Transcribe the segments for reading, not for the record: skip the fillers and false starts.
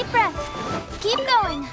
Deep breath. Keep going.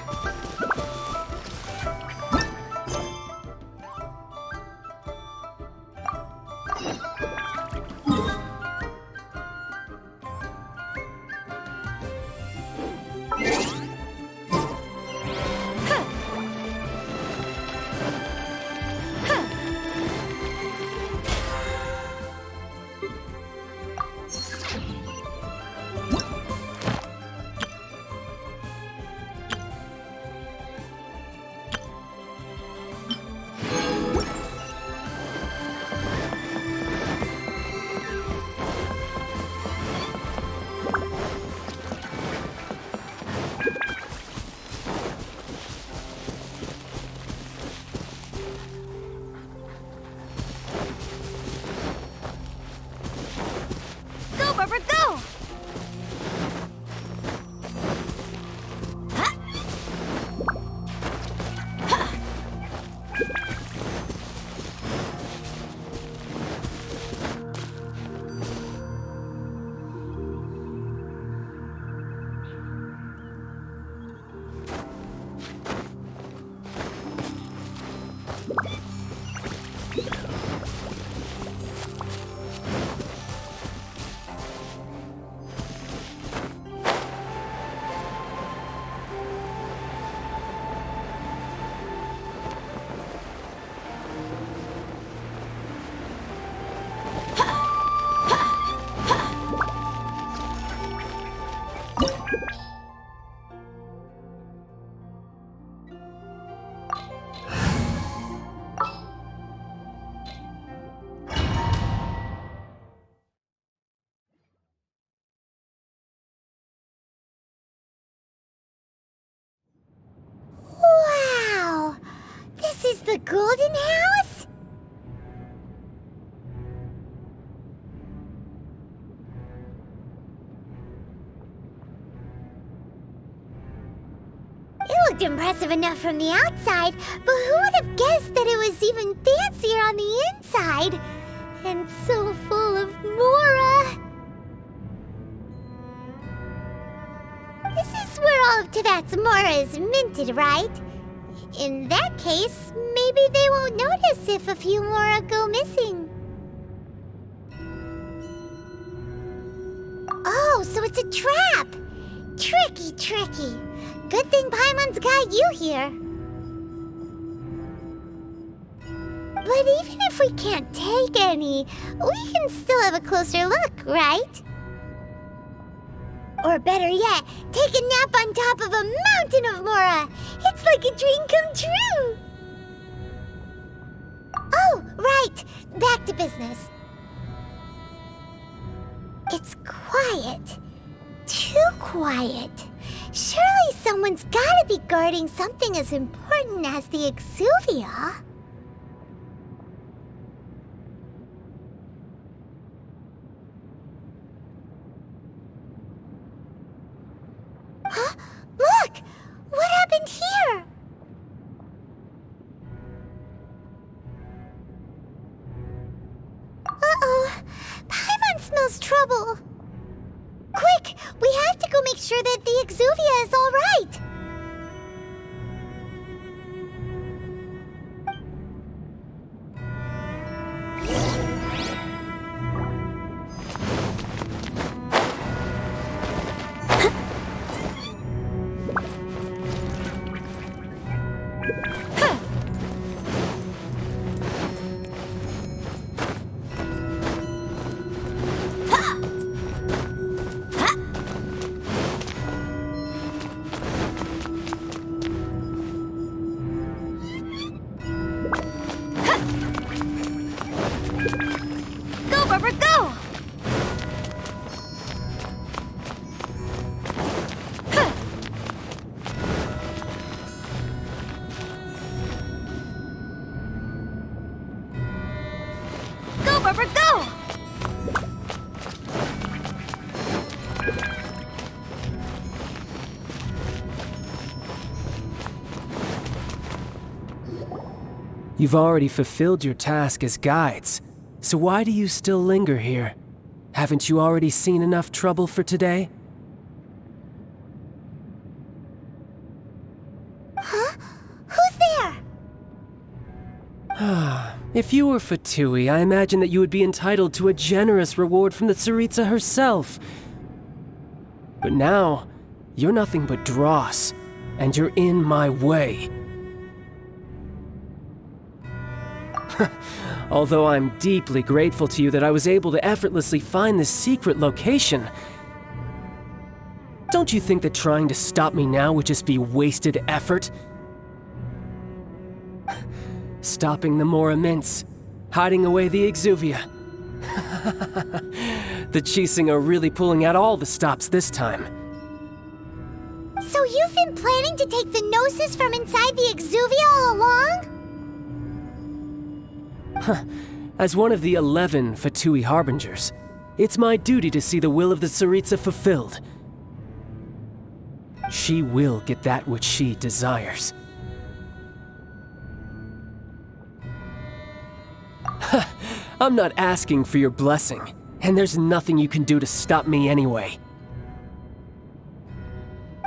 Wow! This is the Golden House? It looked impressive enough from the outside, but who would have guessed that it was even fancier on the inside? And so full of Mora! This is where all of Tevat's Mora is minted, right? In that case, maybe they won't notice if a few Mora go missing. Oh, so it's a trap! Tricky, tricky. Good thing Paimon's got you here. But even if we can't take any, we can still have a closer look, right? Or better yet, take a nap on top of a mountain of Mora. It's like a dream come true. Oh, right. Back to business. It's quiet. Too quiet. Surely someone's gotta be guarding something as important as the Exuvia. Huh? Look! What happened here? Uh-oh. Paimon smells trouble. Quick! We have to go make sure that the Exuvia is all right. You've already fulfilled your task as guides, so why do you still linger here? Haven't you already seen enough trouble for today? If you were Fatui, I imagine that you would be entitled to a generous reward from the Tsaritsa herself. But now, you're nothing but dross, and you're in my way. Although I'm deeply grateful to you that I was able to effortlessly find this secret location, don't you think that trying to stop me now would just be wasted effort? Stopping the Mora Mints, hiding away the Exuvia. The Qixing are really pulling out all the stops this time. So you've been planning to take the gnosis from inside the Exuvia all along? As one of the 11 Fatui Harbingers, it's my duty to see the will of the Tsaritsa fulfilled. She will get that which she desires. I'm not asking for your blessing, and there's nothing you can do to stop me anyway.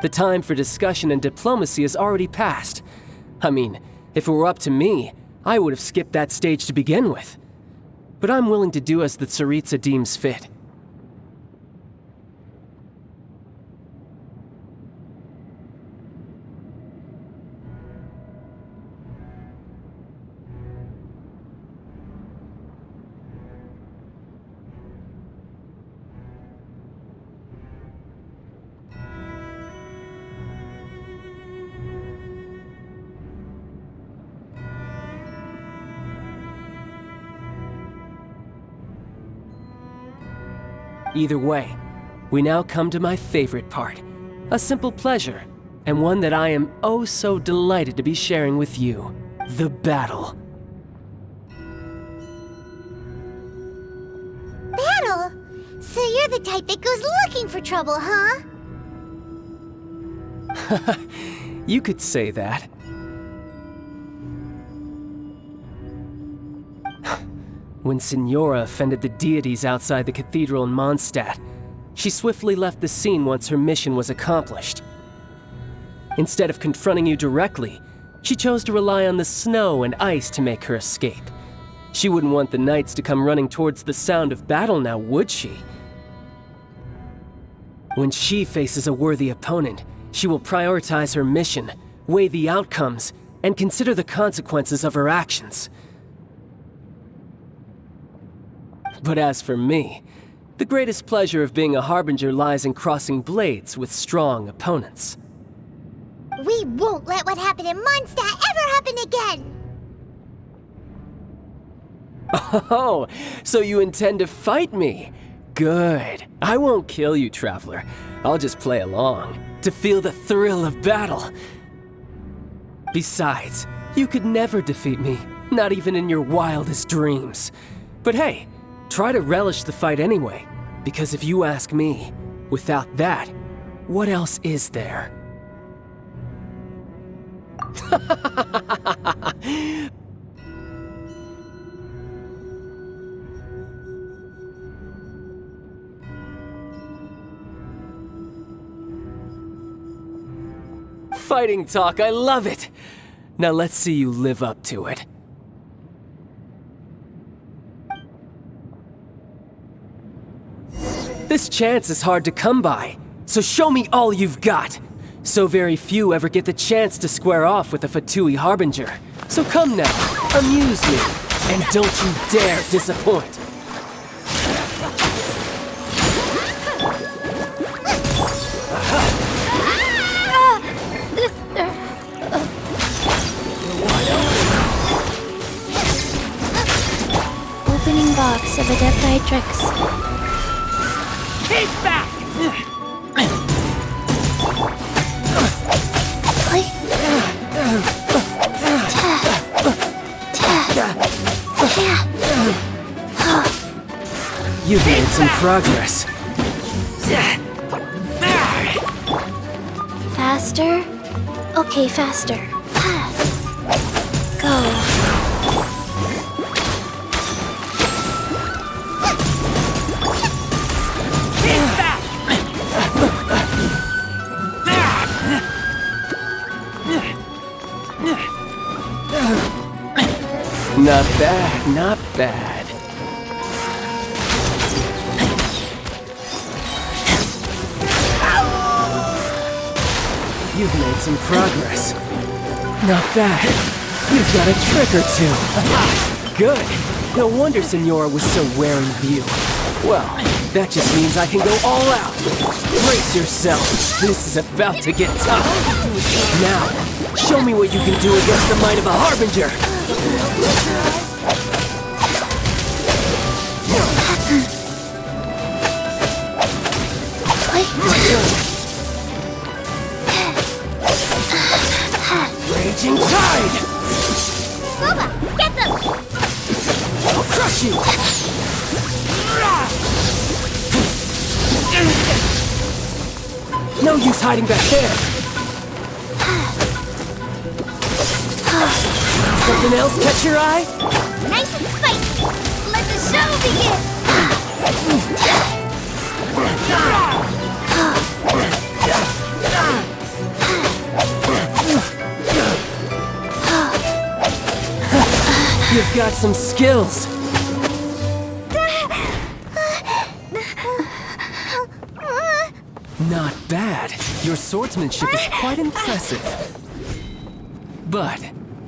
The time for discussion and diplomacy has already passed. I mean, if it were up to me, I would have skipped that stage to begin with. But I'm willing to do as the Tsaritsa deems fit. Either way, we now come to my favorite part. A simple pleasure, and one that I am oh so delighted to be sharing with you. The battle. Battle? So you're the type that goes looking for trouble, huh? You could say that. When Signora offended the deities outside the cathedral in Mondstadt, she swiftly left the scene once her mission was accomplished. Instead of confronting you directly, she chose to rely on the snow and ice to make her escape. She wouldn't want the knights to come running towards the sound of battle now, would she? When she faces a worthy opponent, she will prioritize her mission, weigh the outcomes, and consider the consequences of her actions. But as for me, the greatest pleasure of being a Harbinger lies in crossing blades with strong opponents. We won't let what happened in Mondstadt ever happen again! Oh, so you intend to fight me? Good. I won't kill you, Traveler. I'll just play along, to feel the thrill of battle. Besides, you could never defeat me, not even in your wildest dreams. But hey, try to relish the fight anyway, because if you ask me, without that, what else is there? Fighting talk, I love it! Now let's see you live up to it. This chance is hard to come by, so show me all you've got. So very few ever get the chance to square off with a Fatui Harbinger. So come now, amuse me, and don't you dare disappoint. Opening box of Adepti tricks. Keep back! You've made some progress. Faster? Okay, faster. Go. Not bad, not bad. You've made some progress. Not bad. You've got a trick or two. Good. No wonder Signora was so wary of you. Well, that just means I can go all out. Brace yourself. This is about to get tough. Now, show me what you can do against the might of a Harbinger. Raging Tide! Boba, get them! I'll crush you! No use hiding back there! Something else catch your eye? Nice and spicy! Let the show begin! You've got some skills. Not bad. Your swordsmanship is quite impressive. But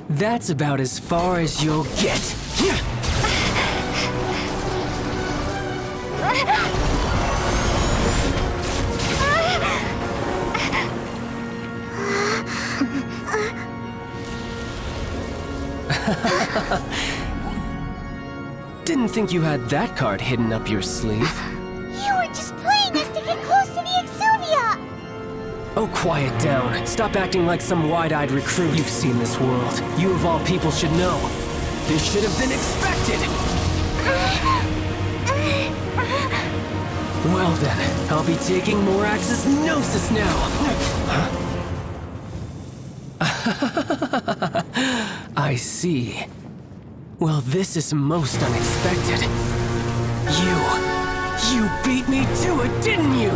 that's about as far as you'll get. Didn't think you had that card hidden up your sleeve. You were just playing us to get close to the Exuvia! Oh, quiet down. Stop acting like some wide-eyed recruit. You've seen this world. You of all people should know. This should have been expected! Well then, I'll be taking Morax's gnosis now! I see. Well, this is most unexpected. You beat me to it, didn't you?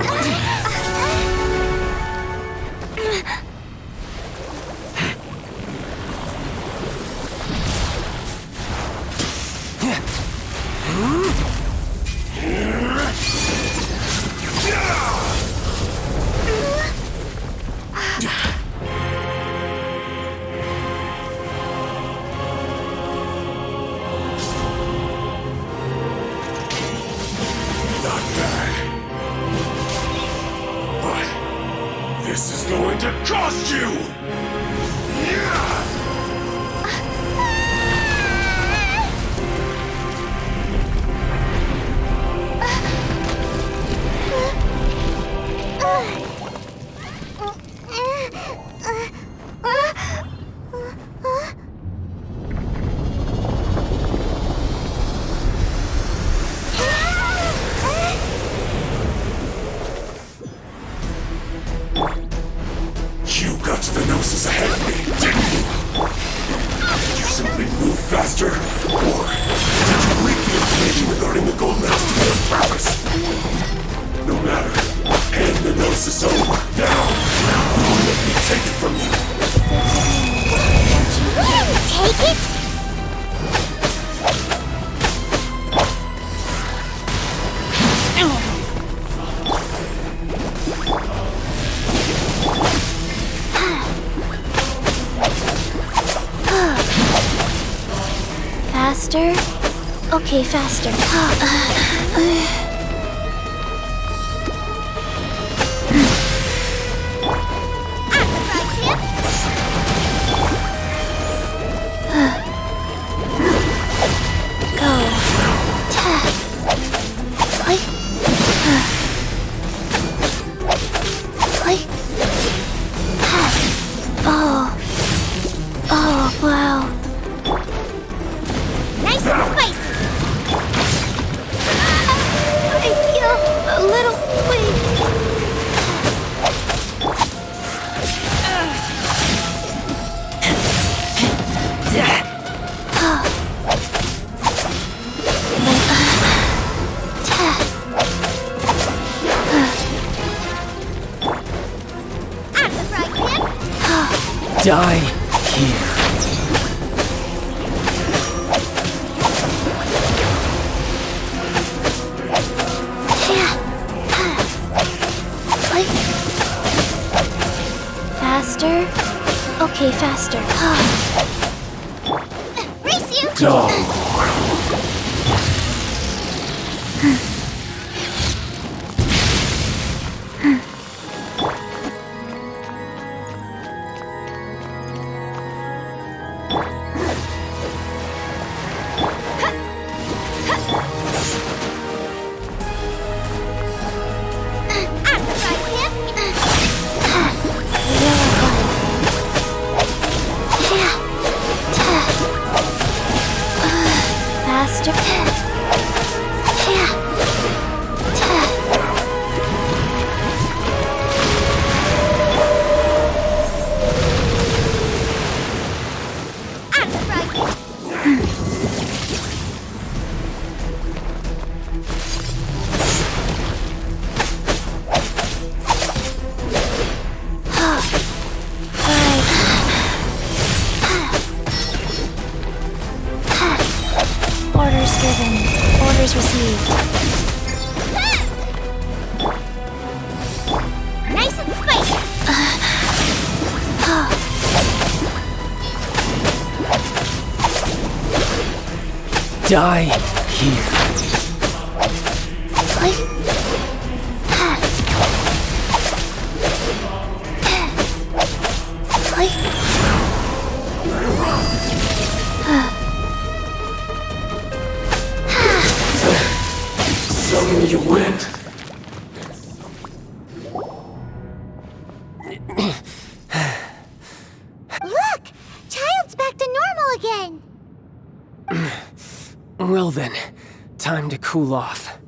This is going to cost you! You got the gnosis ahead of me, didn't you? Did you simply move faster? Or did you leak the information regarding the gold medals to your purpose? No matter. Hand the gnosis over. Now! Don't let me take it from you. Take it? Faster? Okay, faster. Go. Oh, wow. Nice and spicy! I feel a little weak. Die here. faster. Race you! Go! Faster. Orders given. Orders received. Nice and spicy! Die here. So you went. Look! Child's back to normal again! Well then, time to cool off.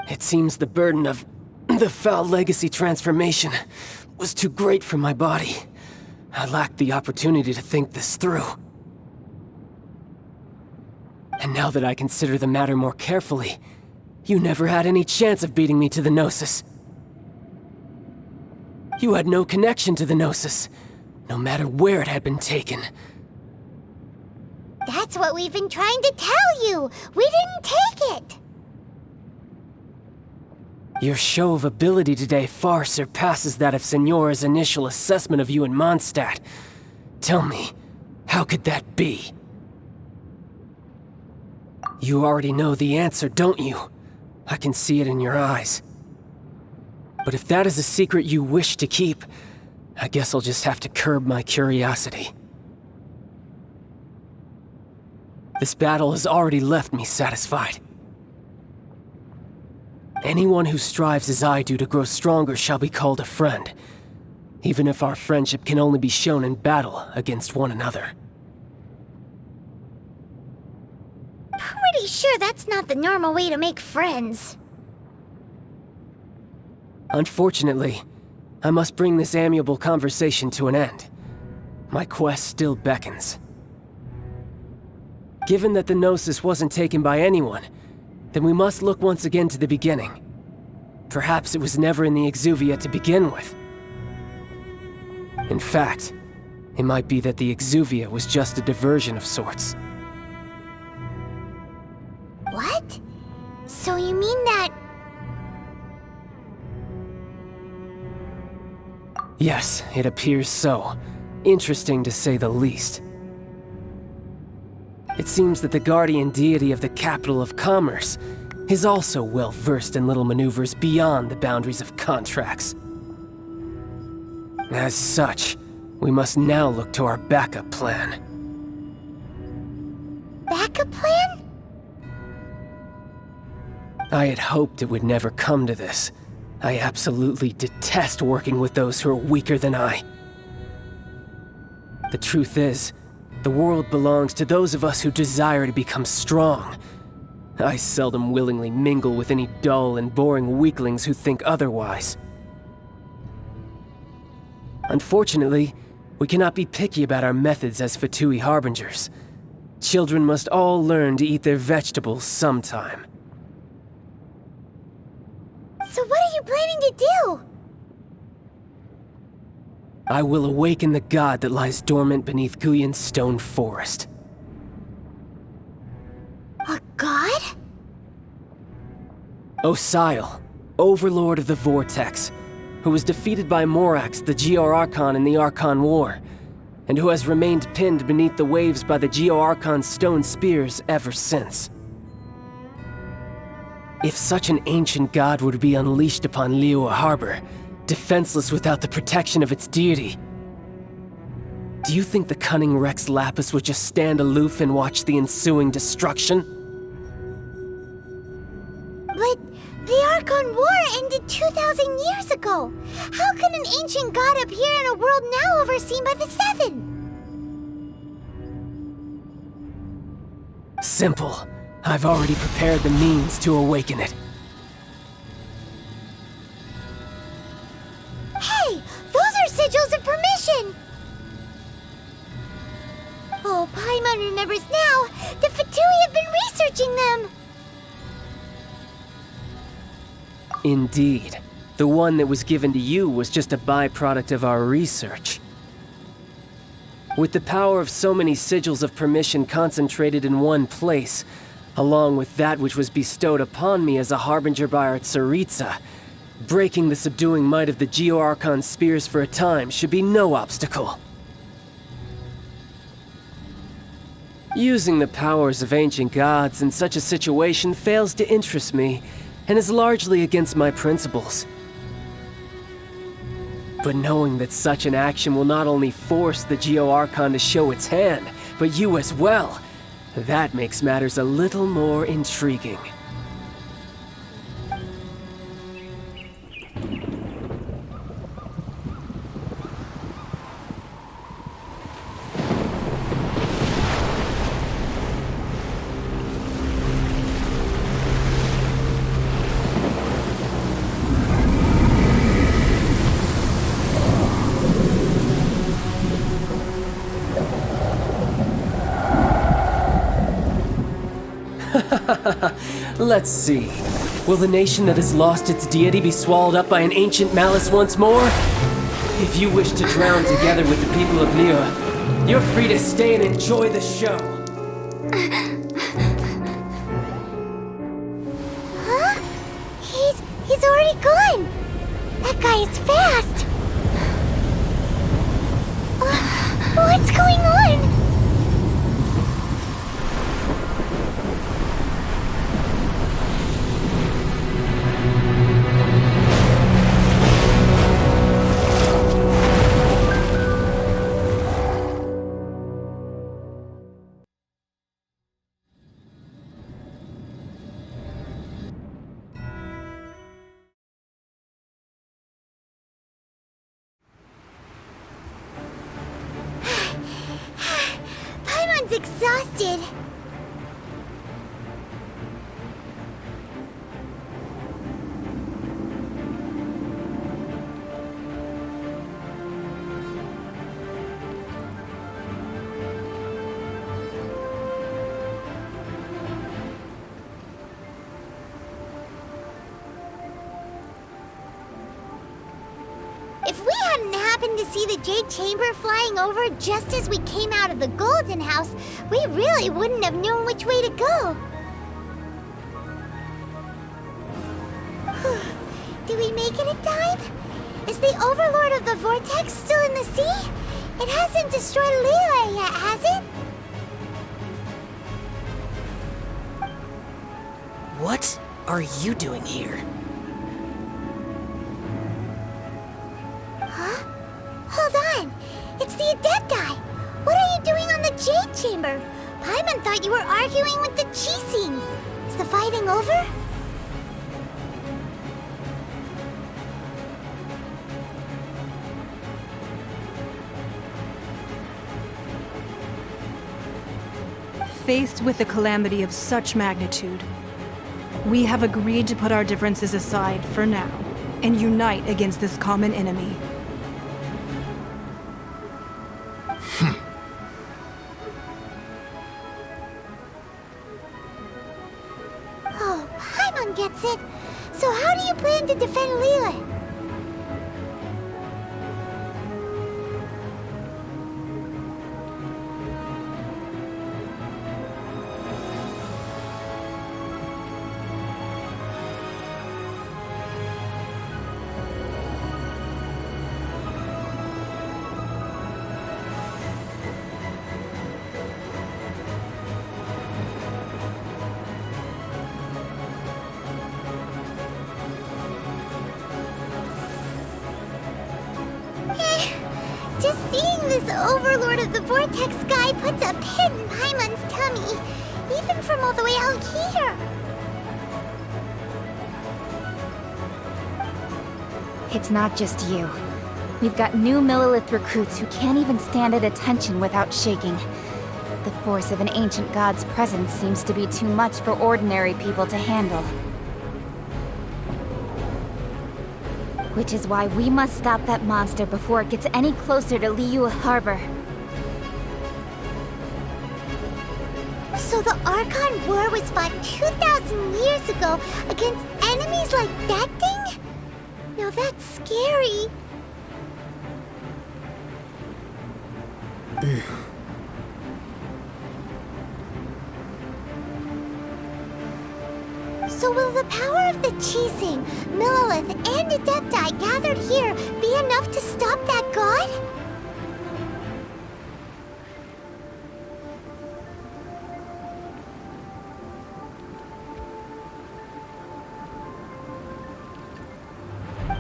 It seems the burden of the foul legacy transformation was too great for my body. I lacked the opportunity to think this through. And now that I consider the matter more carefully, you never had any chance of beating me to the gnosis. You had no connection to the gnosis, no matter where it had been taken. That's what we've been trying to tell you! We didn't take it! Your show of ability today far surpasses that of Signora's initial assessment of you in Mondstadt. Tell me, how could that be? You already know the answer, don't you? I can see it in your eyes. But if that is a secret you wish to keep, I guess I'll just have to curb my curiosity. This battle has already left me satisfied. Anyone who strives as I do to grow stronger shall be called a friend, even if our friendship can only be shown in battle against one another. Pretty sure that's not the normal way to make friends. Unfortunately, I must bring this amiable conversation to an end. My quest still beckons. Given that the gnosis wasn't taken by anyone, then we must look once again to the beginning. Perhaps it was never in the Exuvia to begin with. In fact, it might be that the Exuvia was just a diversion of sorts. What? So you mean that... Yes, it appears so. Interesting to say the least. It seems that the guardian deity of the capital of commerce is also well versed in little maneuvers beyond the boundaries of contracts. As such, we must now look to our backup plan. backup plan? I had hoped it would never come to this. I absolutely detest working with those who are weaker than I. The truth is, the world belongs to those of us who desire to become strong. I seldom willingly mingle with any dull and boring weaklings who think otherwise. Unfortunately, we cannot be picky about our methods as Fatui Harbingers. Children must all learn to eat their vegetables sometime. So what are you planning to do? I will awaken the god that lies dormant beneath Guyon's stone forest. A god? Osial, Overlord of the Vortex, who was defeated by Morax, the GR Archon in the Archon War, and who has remained pinned beneath the waves by the Geo-Archon's stone spears ever since. If such an ancient god would be unleashed upon Liyue Harbor, defenseless without the protection of its deity, do you think the cunning Rex Lapis would just stand aloof and watch the ensuing destruction? But the Archon War ended 2,000 years ago. How can an ancient god appear in a world now overseen by the Seven? Simple. I've already prepared the means to awaken it. Hey! Those are Sigils of Permission! Oh, Paimon remembers now! The Fatui have been researching them! Indeed. The one that was given to you was just a byproduct of our research. With the power of so many Sigils of Permission concentrated in one place, along with that which was bestowed upon me as a harbinger by our Tsaritsa, breaking the subduing might of the Geo-Archon spears for a time should be no obstacle. Using the powers of ancient gods in such a situation fails to interest me, and is largely against my principles. But knowing that such an action will not only force the Geo-Archon to show its hand, but you as well, that makes matters a little more intriguing. Let's see. Will the nation that has lost its deity be swallowed up by an ancient malice once more? If you wish to drown together with the people of Liyue, you're free to stay and enjoy the show. Huh? He's already gone! That guy is fast! What's going on? Exhausted. If we hadn't happened to see the Jade Chamber flying over just as we came out of the Golden House, we really wouldn't have known which way to go. Did we make it in time? Is the Overlord of the Vortex still in the sea? It hasn't destroyed Liyue yet, has it? What are you doing here? Huh? Hold on! It's the Adepti! What are you doing on the Jade Chamber? Paimon thought you were arguing with the Qixing. Is the fighting over? Faced with a calamity of such magnitude, we have agreed to put our differences aside for now and unite against this common enemy. Oh, Paimon gets it. So how do you plan to defend Liyue? this Overlord of the Vortex guy puts a pin in Paimon's tummy, even from all the way out here. It's not just you. We've got new Millelith recruits who can't even stand at attention without shaking. The force of an ancient god's presence seems to be too much for ordinary people to handle. Which is why we must stop that monster before it gets any closer to Liyue Harbor. So the Archon War was fought 2,000 years ago against enemies like that thing? Now that's scary. So will the power of the Qixing, Millelith, and Adepti gathered here be enough to stop that god?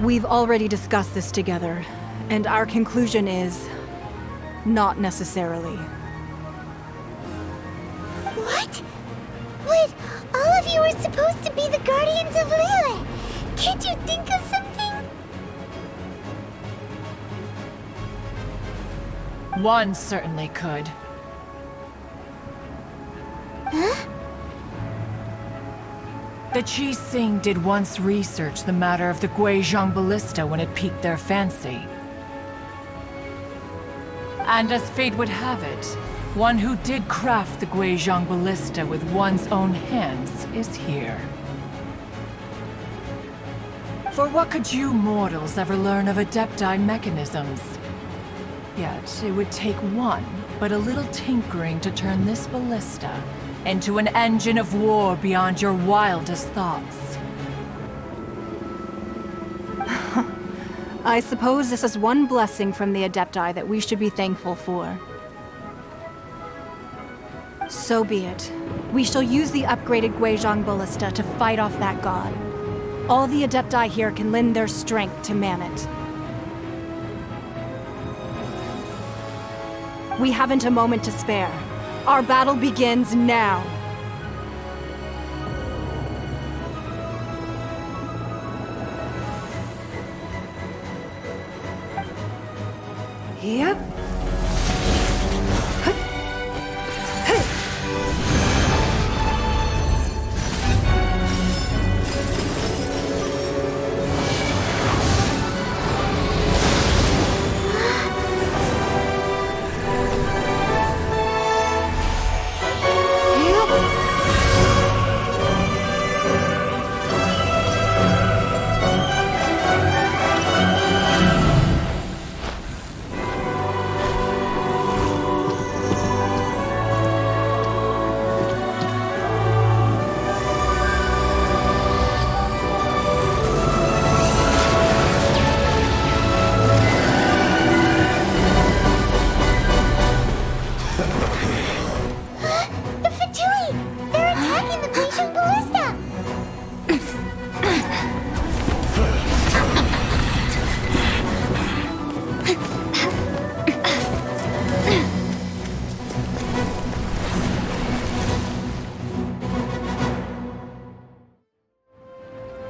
We've already discussed this together, and our conclusion is... not necessarily. What? But all of you are supposed to be the Guardians of Liyue. Can't you think of something? One certainly could. Huh? The Qixing did once research the matter of the Guizhong Ballista when it piqued their fancy. And as fate would have it, one who did craft the Guizhong Ballista with one's own hands is here. For what could you mortals ever learn of Adepti mechanisms? Yet, it would take one, but a little tinkering to turn this ballista into an engine of war beyond your wildest thoughts. I suppose this is one blessing from the Adepti that we should be thankful for. So be it. We shall use the upgraded Guizhong Ballista to fight off that god. All the Adepti here can lend their strength to man it. We haven't a moment to spare. Our battle begins now. Yep.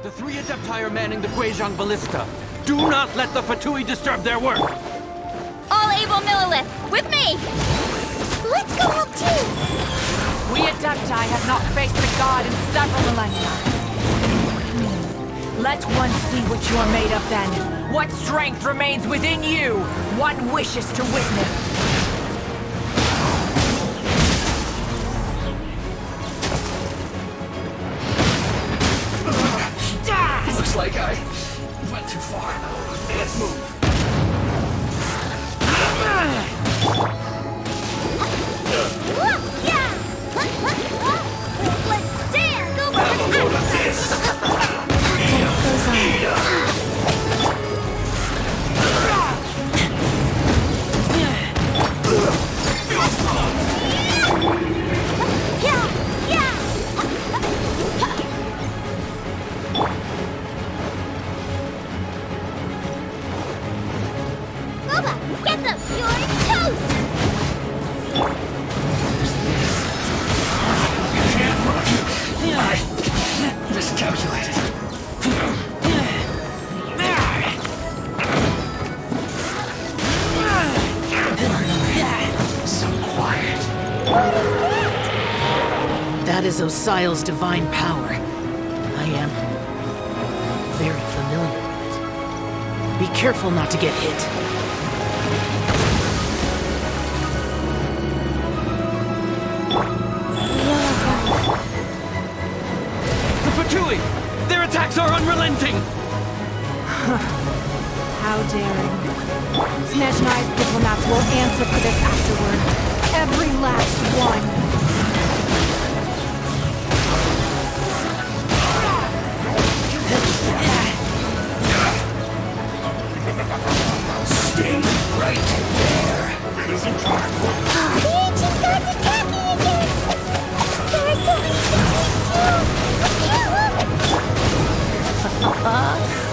The three Adepti are manning the Guizhong Ballista. Do not let the Fatui disturb their work! All able Millelith, with me! Let's go help too! We Adepti have not faced the god in several millennia. Let one see what you are made of then. What strength remains within you? One wishes to witness. Looks like I went too far. Let's move. Let's dance! Go for this! Boba, get them! You're in charge! That is Osial's divine power. I am very familiar with it. Be careful not to get hit. The Fatui! Their attacks are unrelenting! How daring. Snezhnai's diplomats will answer for this afterward. Every last one. Stay right there. It isn't time. The ancient gods attacking again! There are so many things to do!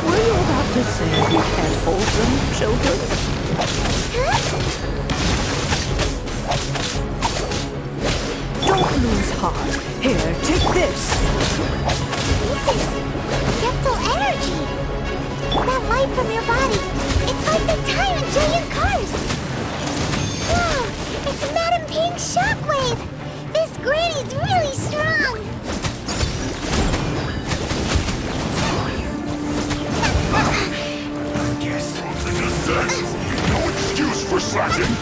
Were you about to say we can't hold them, children? Don't lose heart. Here, take this. This is Adeptal energy! That light from your body, it's like the time in Julian cars! Wow, it's Madam Ping's shockwave! This granny's really strong! Guess that's no excuse for slacking.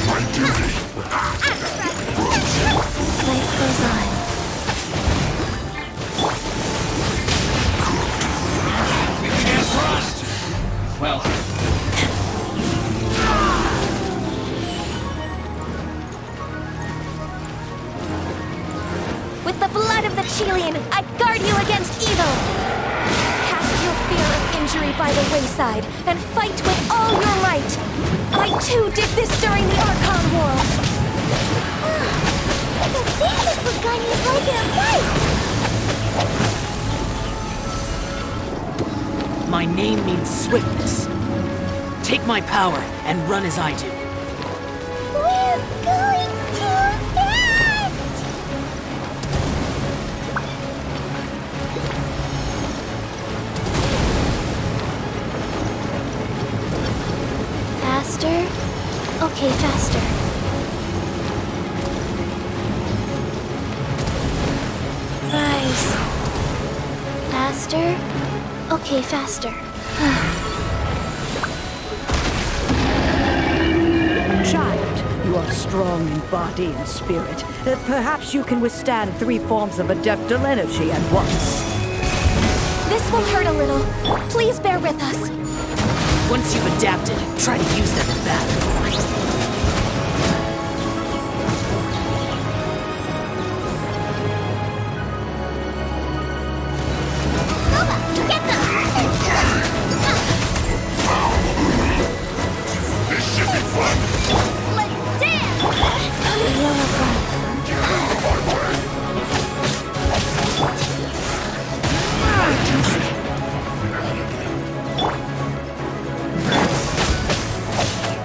My duty. Life goes on. We can't trust! Well... With the blood of the Chilean, I guard you against evil! Cast your fear of injury by the wayside, and fight with all your might! I too did this during the Archon War! The bandit was gunning is like in a fight! My name means swiftness. Take my power and run as I do. We're going too fast! Faster? Okay, faster. Rise. Faster? Okay, faster. Child, you are strong in body and spirit. Perhaps you can withstand 3 forms of Adeptal energy at once. This will hurt a little. Please bear with us. Once you've adapted, try to use them in battle. This should be fun. Let's dance!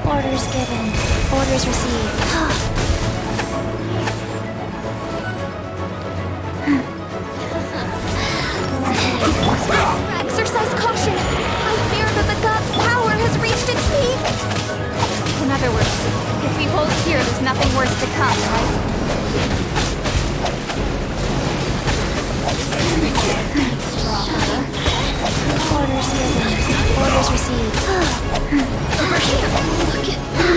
Orders given. Orders received. Exercise caution! I fear that the god's power has reached its peak! In other words, if we hold here, there's nothing worse to come, right? Orders given. Orders received. Over here! Look at me!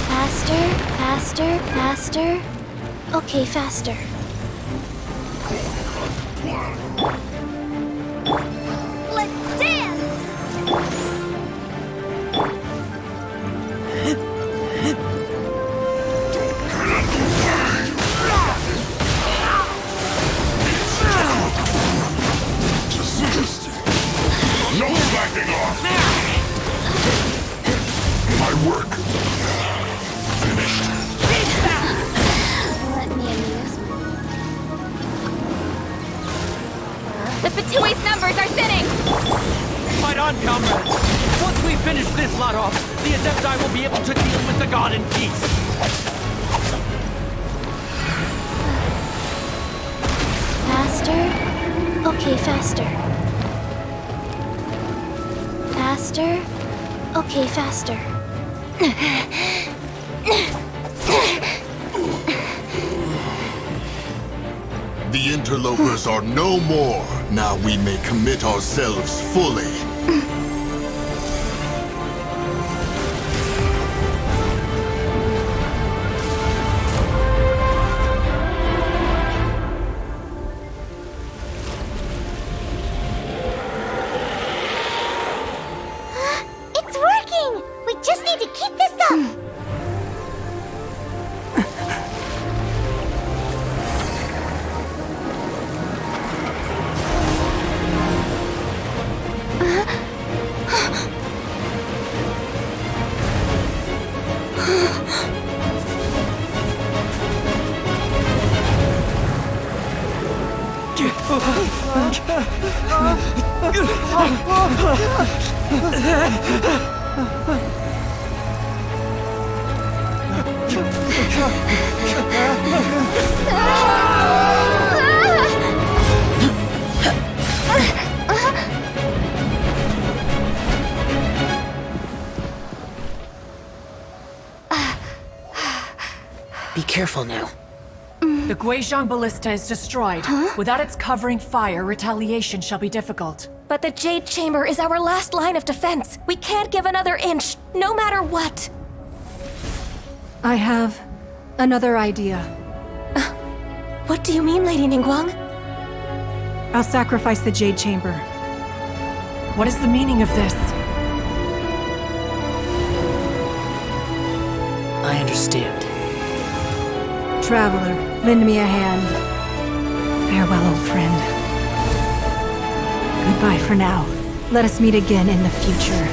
Faster, faster, faster. Okay, faster. Let's dance! No slacking off. My work finished. Let me amuse. The Fatui's numbers are thinning! Fight on, comrades! Once we finish this lot off, the Adepti will be able to deal with the god in peace! Faster? Okay, faster. Faster? Okay, faster. The interlopers are no more. Now we may commit ourselves fully. It's working! We just need to keep this up! Be careful now. The Guizhong Ballista is destroyed. Without its covering fire, retaliation shall be difficult. But the Jade Chamber is our last line of defense. We can't give another inch, no matter what. I have another idea. What do you mean, Lady Ningguang? I'll sacrifice the Jade Chamber. What is the meaning of this? I understand. Traveler, lend me a hand. Farewell, old friend. Goodbye for now. Let us meet again in the future.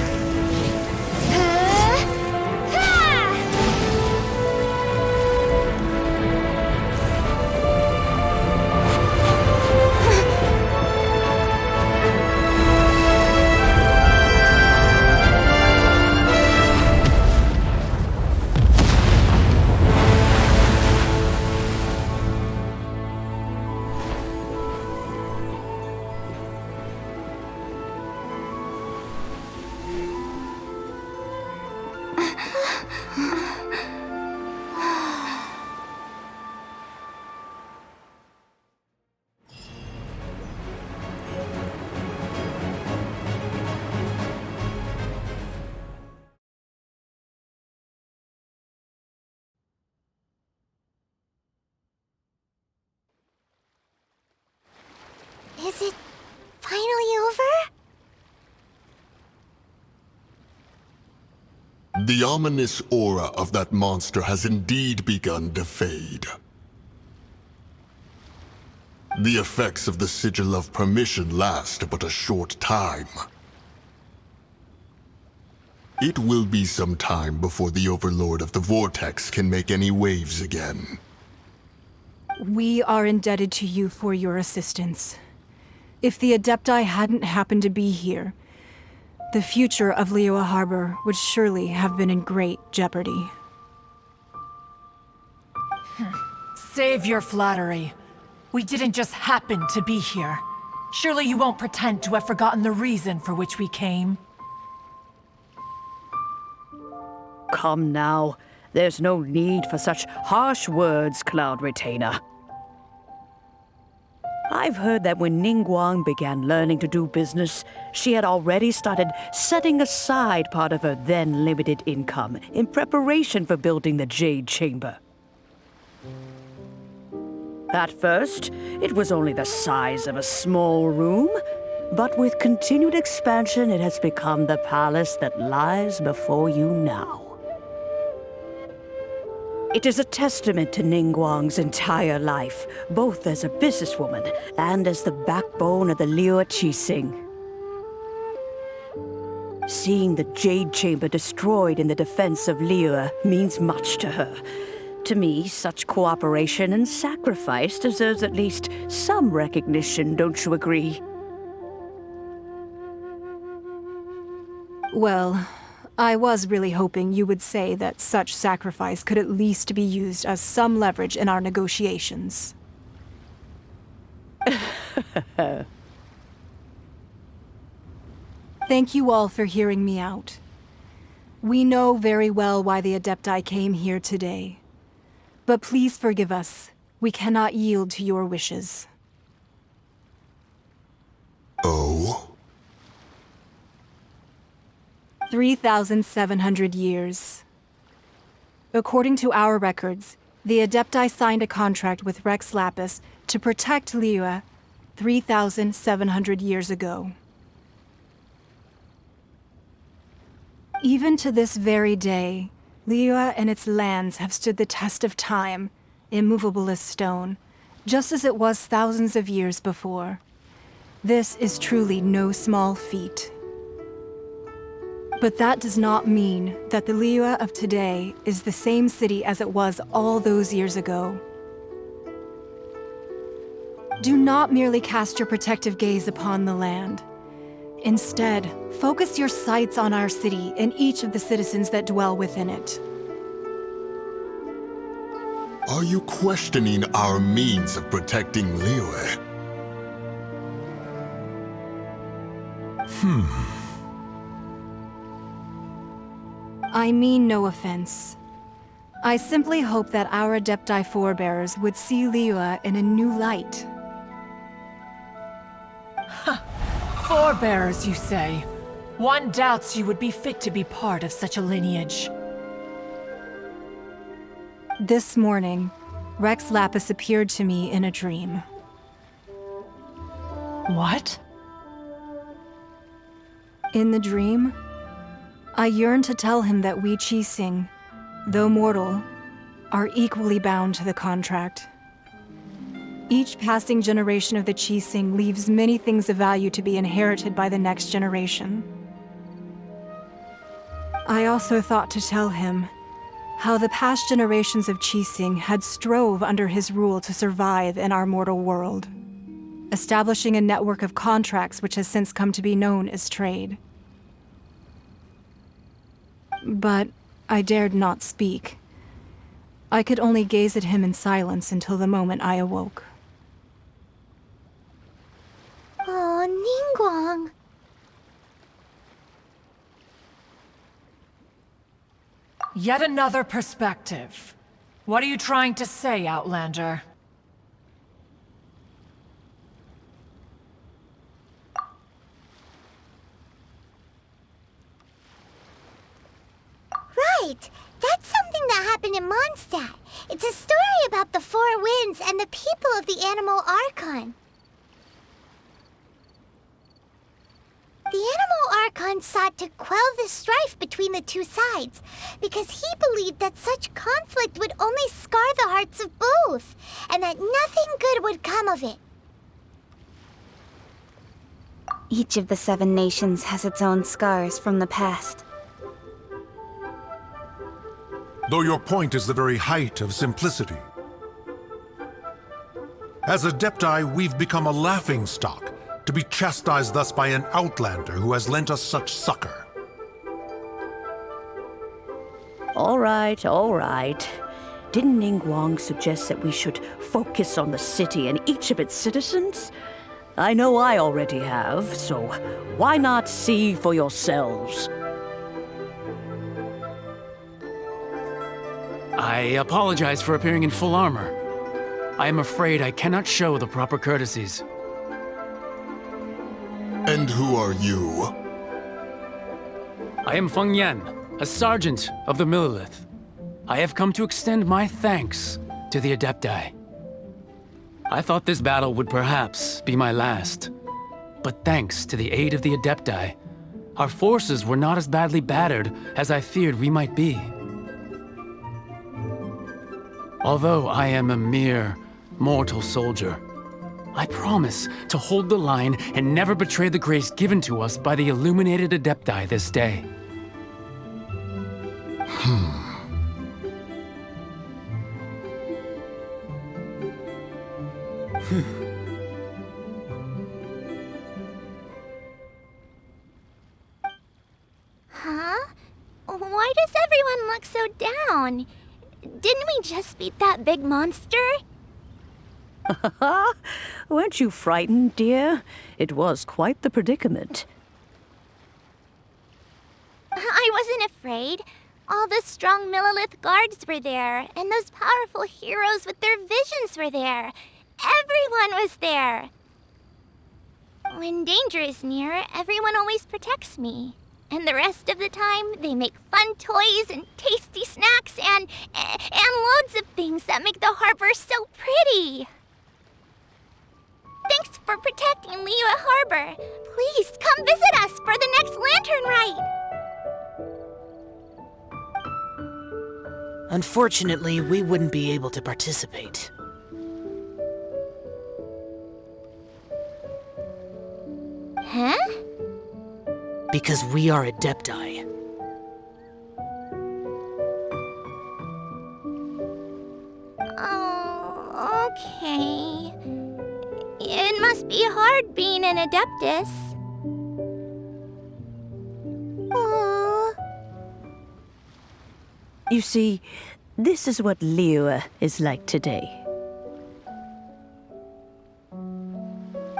Is it finally over? The ominous aura of that monster has indeed begun to fade. The effects of the Sigil of Permission last but a short time. It will be some time before the Overlord of the Vortex can make any waves again. We are indebted to you for your assistance. If the Adepti hadn't happened to be here, the future of Liyue Harbor would surely have been in great jeopardy. Save your flattery. We didn't just happen to be here. Surely you won't pretend to have forgotten the reason for which we came. Come now. There's no need for such harsh words, Cloud Retainer. I've heard that when Ningguang began learning to do business, she had already started setting aside part of her then limited income in preparation for building the Jade Chamber. At first, it was only the size of a small room, but with continued expansion, it has become the palace that lies before you now. It is a testament to Ningguang's entire life, both as a businesswoman and as the backbone of the Liyue Qixing. Seeing the Jade Chamber destroyed in the defense of Liyue means much to her. To me, such cooperation and sacrifice deserves at least some recognition, don't you agree? Well, I was really hoping you would say that such sacrifice could at least be used as some leverage in our negotiations. Thank you all for hearing me out. We know very well why the Adepti came here today. But please forgive us. We cannot yield to your wishes. Oh? 3,700 years. According to our records, the Adepti signed a contract with Rex Lapis to protect Liyue 3,700 years ago. Even to this very day, Liyue and its lands have stood the test of time, immovable as stone, just as it was thousands of years before. This is truly no small feat. But that does not mean that the Liyue of today is the same city as it was all those years ago. Do not merely cast your protective gaze upon the land. Instead, focus your sights on our city and each of the citizens that dwell within it. Are you questioning our means of protecting Liyue? I mean no offense. I simply hope that our Adepti forebears would see Liyue in a new light. Forebears, you say? One doubts you would be fit to be part of such a lineage. This morning, Rex Lapis appeared to me in a dream. What? In the dream, I yearned to tell him that we Qixing, though mortal, are equally bound to the contract. Each passing generation of the Qixing leaves many things of value to be inherited by the next generation. I also thought to tell him how the past generations of Qixing had strove under his rule to survive in our mortal world, establishing a network of contracts which has since come to be known as trade. But I dared not speak. I could only gaze at him in silence until the moment I awoke. Oh, Ningguang. Yet another perspective. What are you trying to say, Outlander? Right! That's something that happened in Mondstadt. It's a story about the Four Winds and the people of the Animal Archon. The Animal Archon sought to quell the strife between the two sides, because he believed that such conflict would only scar the hearts of both, and that nothing good would come of it. Each of the 7 nations has its own scars from the past. Though your point is the very height of simplicity. As Adepti, we've become a laughingstock, to be chastised thus by an outlander who has lent us such succor. All right, all right. Didn't Ningguang suggest that we should focus on the city and each of its citizens? I know I already have, so why not see for yourselves? I apologize for appearing in full armor. I am afraid I cannot show the proper courtesies. And who are you? I am Feng Yan, a sergeant of the Millelith. I have come to extend my thanks to the Adepti. I thought this battle would perhaps be my last. But thanks to the aid of the Adepti, our forces were not as badly battered as I feared we might be. Although I am a mere mortal soldier, I promise to hold the line and never betray the grace given to us by the illuminated Adepti this day. Huh? Why does everyone look so down? Didn't we just beat that big monster? Weren't you frightened, dear? It was quite the predicament. I wasn't afraid. All the strong Millelith guards were there, and those powerful heroes with their visions were there. Everyone was there. When danger is near, everyone always protects me. And the rest of the time, they make fun toys and tasty snacks and loads of things that make the harbor so pretty. Thanks for protecting Liyue Harbor. Please come visit us for the next lantern rite. Unfortunately, we wouldn't be able to participate. Huh? Because we are Adepti. Oh, okay. It must be hard being an Adeptus. Aww. You see, this is what Liyue is like today.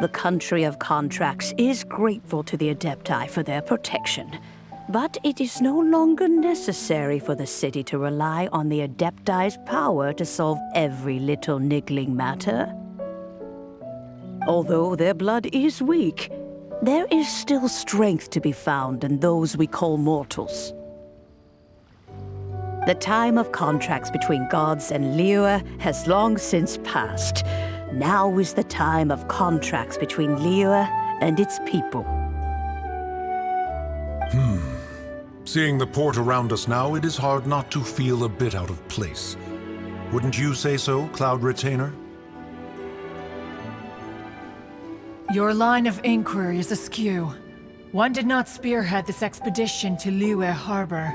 The country of contracts is grateful to the Adepti for their protection, but it is no longer necessary for the city to rely on the Adepti's power to solve every little niggling matter. Although their blood is weak, there is still strength to be found in those we call mortals. The time of contracts between gods and Liyue has long since passed. Now is the time of contracts between Liyue and its people. Seeing the port around us now, it is hard not to feel a bit out of place. Wouldn't you say so, Cloud Retainer? Your line of inquiry is askew. One did not spearhead this expedition to Liyue Harbor.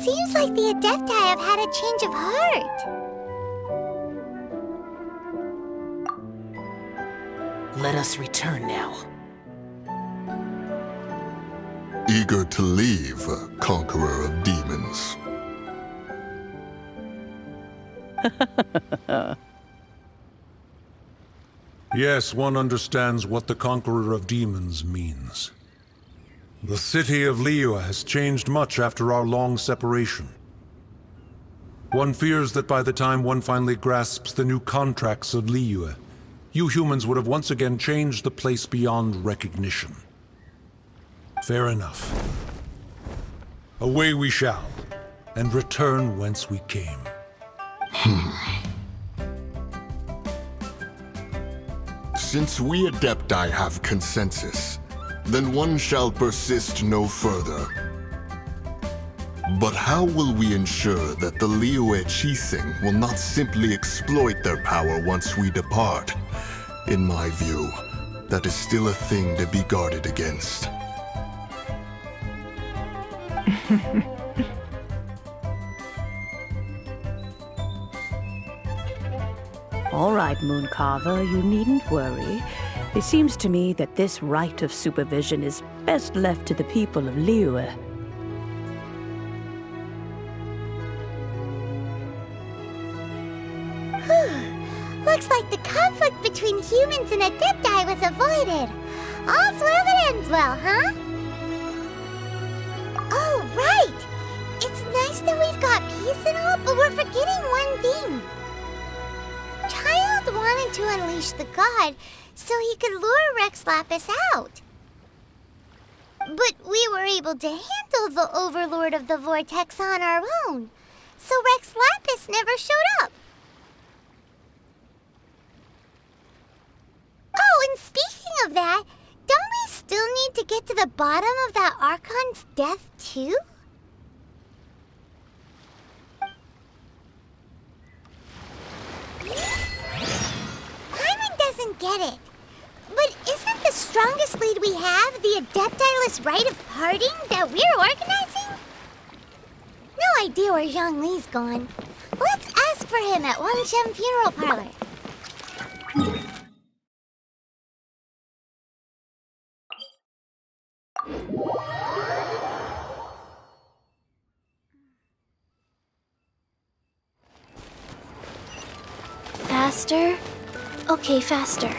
Seems like the Adepti have had a change of heart. Let us return now. Eager to leave, Conqueror of Demons. Yes, one understands what the Conqueror of Demons means. The city of Liyue has changed much after our long separation. One fears that by the time one finally grasps the new contracts of Liyue, you humans would have once again changed the place beyond recognition. Fair enough. Away we shall, and return whence we came. Since we Adepti have consensus, then one shall persist no further. But how will we ensure that the Liyue Qixing will not simply exploit their power once we depart? In my view, that is still a thing to be guarded against. All right, Mooncarver, you needn't worry. It seems to me that this right of supervision is best left to the people of Liyue. Looks like the conflict between humans and Adepti was avoided. All's well that ends well, huh? Oh, right! It's nice that we've got peace and all, but we're forgetting one thing. Child wanted to unleash the god so he could lure Rex Lapis out. But we were able to handle the Overlord of the Vortex on our own, so Rex Lapis never showed up. Oh, and speaking of that, don't we still need to get to the bottom of that Archon's death, too? Paimon doesn't get it. But isn't the strongest lead we have the Adepti-less Rite of Parting that we're organizing? No idea where Zhongli's gone. Let's ask for him at Wangshen Funeral Parlor. Faster? Okay, faster.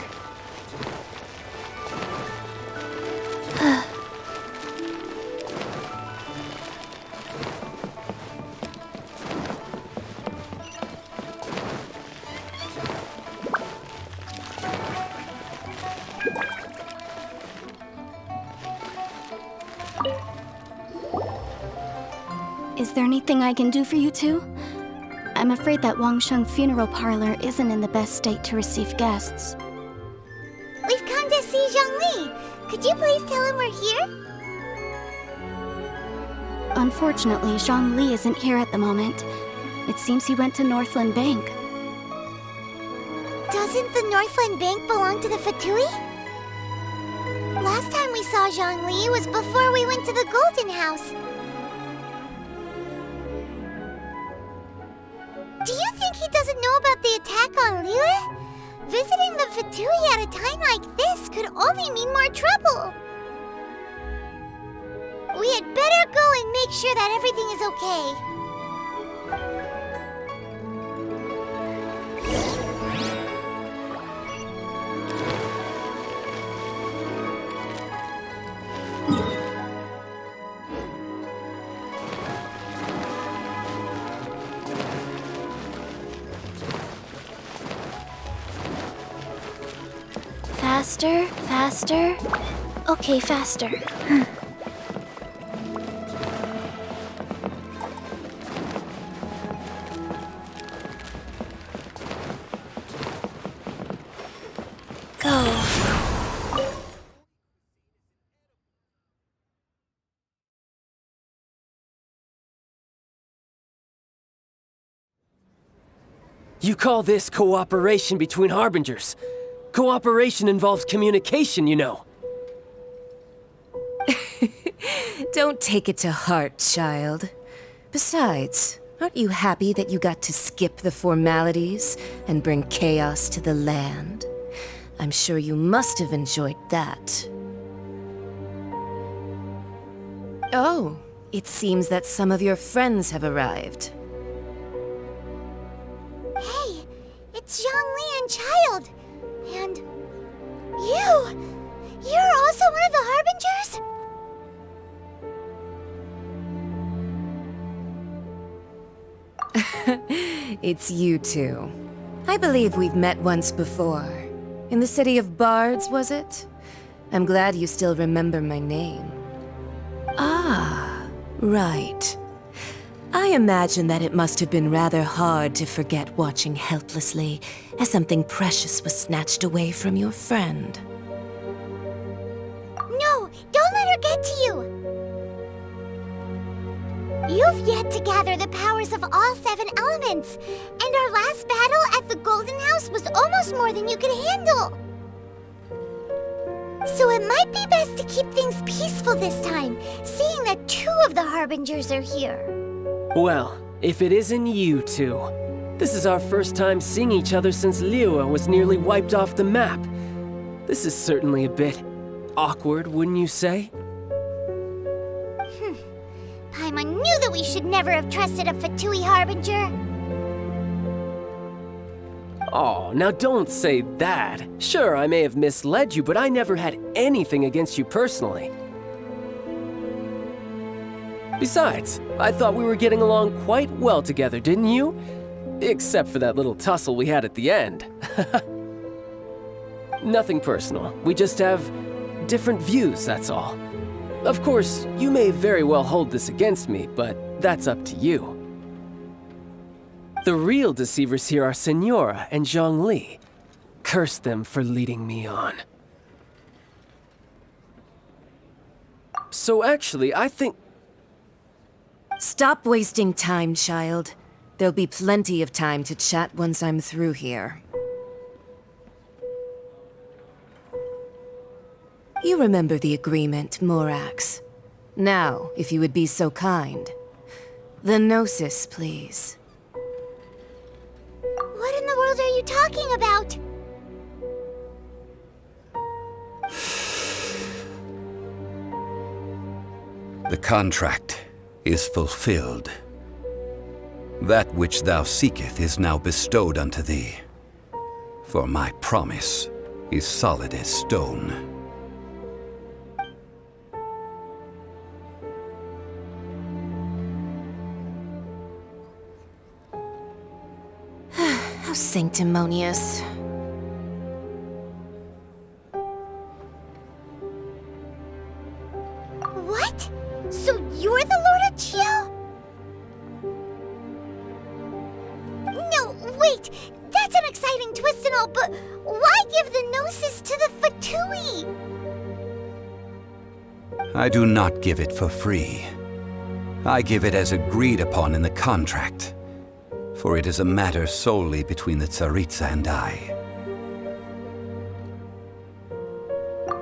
there anything I can do for you two? I'm afraid that Wangsheng funeral parlor isn't in the best state to receive guests. We've come to see Zhongli. Could you please tell him we're here? Unfortunately, Zhongli isn't here at the moment. It seems he went to Northland Bank. Doesn't the Northland Bank belong to the Fatui? Last time we saw Zhongli was before we went to the Golden House. Do you think he doesn't know about the attack on Liyue? Visiting the Fatui at a time like this could only mean more trouble. We had better go and make sure that everything is okay. Faster, faster. Okay, faster. Go. You call this cooperation between Harbingers? Cooperation involves communication, you know. Don't take it to heart, child. Besides, aren't you happy that you got to skip the formalities and bring chaos to the land? I'm sure you must have enjoyed that. Oh, it seems that some of your friends have arrived. Hey, it's Zhongli and Child. And you're also one of the Harbingers? It's you two. I believe we've met once before. In the city of Bards, was it? I'm glad you still remember my name. Ah, right. I imagine that it must have been rather hard to forget watching helplessly as something precious was snatched away from your friend. No, don't let her get to you! You've yet to gather the powers of all 7 elements, and our last battle at the Golden House was almost more than you could handle. So it might be best to keep things peaceful this time, seeing that 2 of the Harbingers are here. Well, if it isn't you two. This is our first time seeing each other since Liyue was nearly wiped off the map. This is certainly a bit awkward, wouldn't you say? Paimon knew that we should never have trusted a Fatui Harbinger. Oh, now don't say that. Sure, I may have misled you, but I never had anything against you personally. Besides, I thought we were getting along quite well together, didn't you? Except for that little tussle we had at the end. Nothing personal. We just have different views, that's all. Of course, you may very well hold this against me, but that's up to you. The real deceivers here are Signora and Zhongli. Curse them for leading me on. So actually, I think... Stop wasting time, child. There'll be plenty of time to chat once I'm through here. You remember the agreement, Morax. Now, if you would be so kind. The gnosis, please. What in the world are you talking about? The contract is fulfilled. That which thou seeketh is now bestowed unto thee. For my promise is solid as stone. How sanctimonious. What? So you're the Lord of Chiao? getting twisted and all, but why give the gnosis to the Fatui? I do not give it for free. I give it as agreed upon in the contract, for it is a matter solely between the Tsaritsa and I.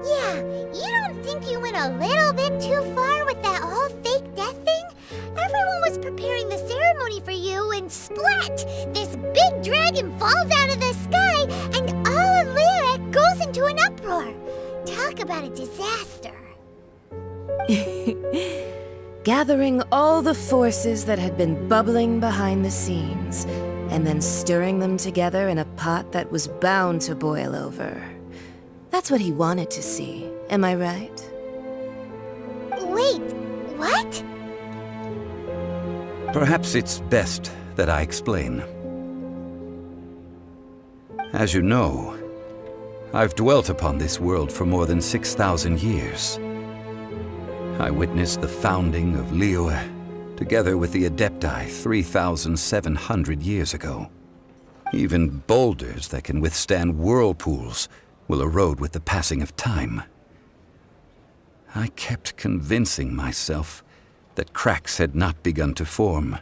Yeah, you don't think you went a little bit too far with that whole fake death thing? Everyone was preparing the ceremony for you, and splat! This big dragon falls out of the sky, and all of Lyra goes into an uproar. Talk about a disaster. Gathering all the forces that had been bubbling behind the scenes, and then stirring them together in a pot that was bound to boil over. That's what he wanted to see, am I right? Wait, what? Perhaps it's best that I explain. As you know, I've dwelt upon this world for more than 6,000 years. I witnessed the founding of Liyue, together with the Adepti 3,700 years ago. Even boulders that can withstand whirlpools will erode with the passing of time. I kept convincing myself that cracks had not begun to form,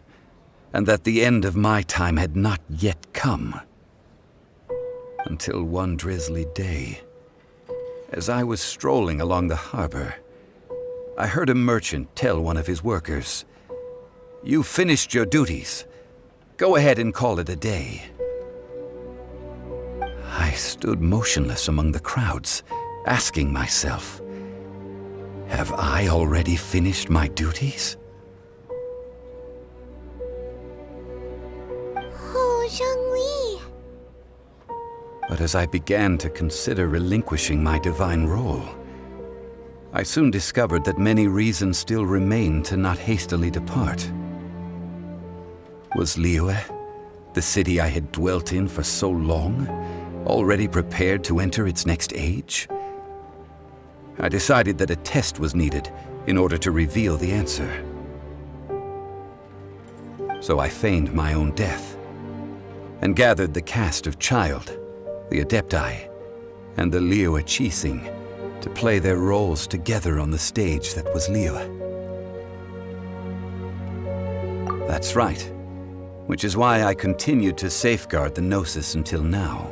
and that the end of my time had not yet come. Until one drizzly day, as I was strolling along the harbor, I heard a merchant tell one of his workers, "You finished your duties. Go ahead and call it a day." I stood motionless among the crowds, asking myself, have I already finished my duties? Oh, Zhongli. But as I began to consider relinquishing my divine role, I soon discovered that many reasons still remained to not hastily depart. Was Liyue, the city I had dwelt in for so long, already prepared to enter its next age? I decided that a test was needed in order to reveal the answer. So I feigned my own death, and gathered the cast of Child, the Adepti, and the Liyue Qixing to play their roles together on the stage that was Liyue. That's right, which is why I continued to safeguard the gnosis until now.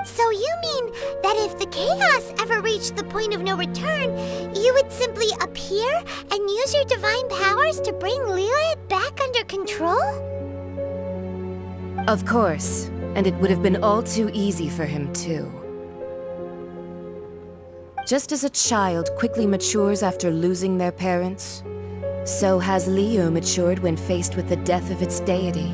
So you mean that if the chaos ever reached the point of no return, you would simply appear and use your divine powers to bring Liyue back under control? Of course, and it would have been all too easy for him too. Just as a child quickly matures after losing their parents, so has Liyue matured when faced with the death of its deity.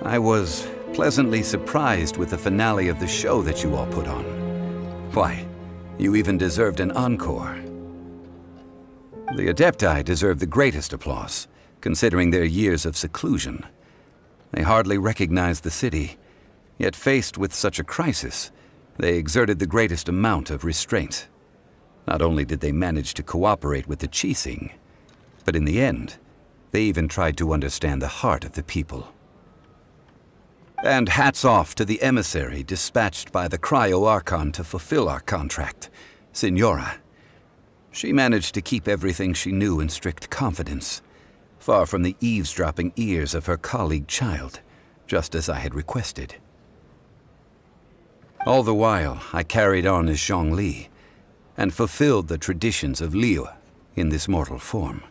I was pleasantly surprised with the finale of the show that you all put on. Why, you even deserved an encore. The Adepti deserve the greatest applause, considering their years of seclusion. They hardly recognized the city, yet faced with such a crisis, they exerted the greatest amount of restraint. Not only did they manage to cooperate with the Qixing, but in the end, they even tried to understand the heart of the people. And hats off to the emissary dispatched by the Cryo-Archon to fulfill our contract, Signora. She managed to keep everything she knew in strict confidence, far from the eavesdropping ears of her colleague Child, just as I had requested. All the while, I carried on as Zhongli, and fulfilled the traditions of Liyue in this mortal form.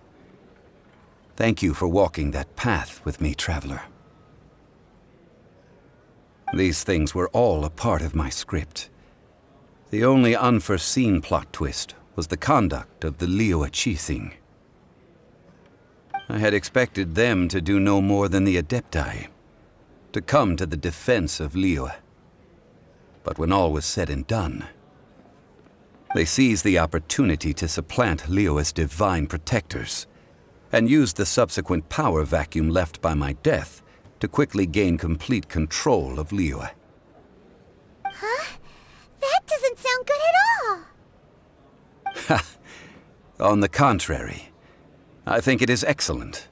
Thank you for walking that path with me, traveler. These things were all a part of my script. The only unforeseen plot twist was the conduct of the Liyue Qixing. I had expected them to do no more than the Adepti, to come to the defense of Liyue. But when all was said and done, they seized the opportunity to supplant Liyue as divine protectors, and used the subsequent power vacuum left by my death to quickly gain complete control of Liyue. Huh? That doesn't sound good at all! Ha! On the contrary, I think it is excellent.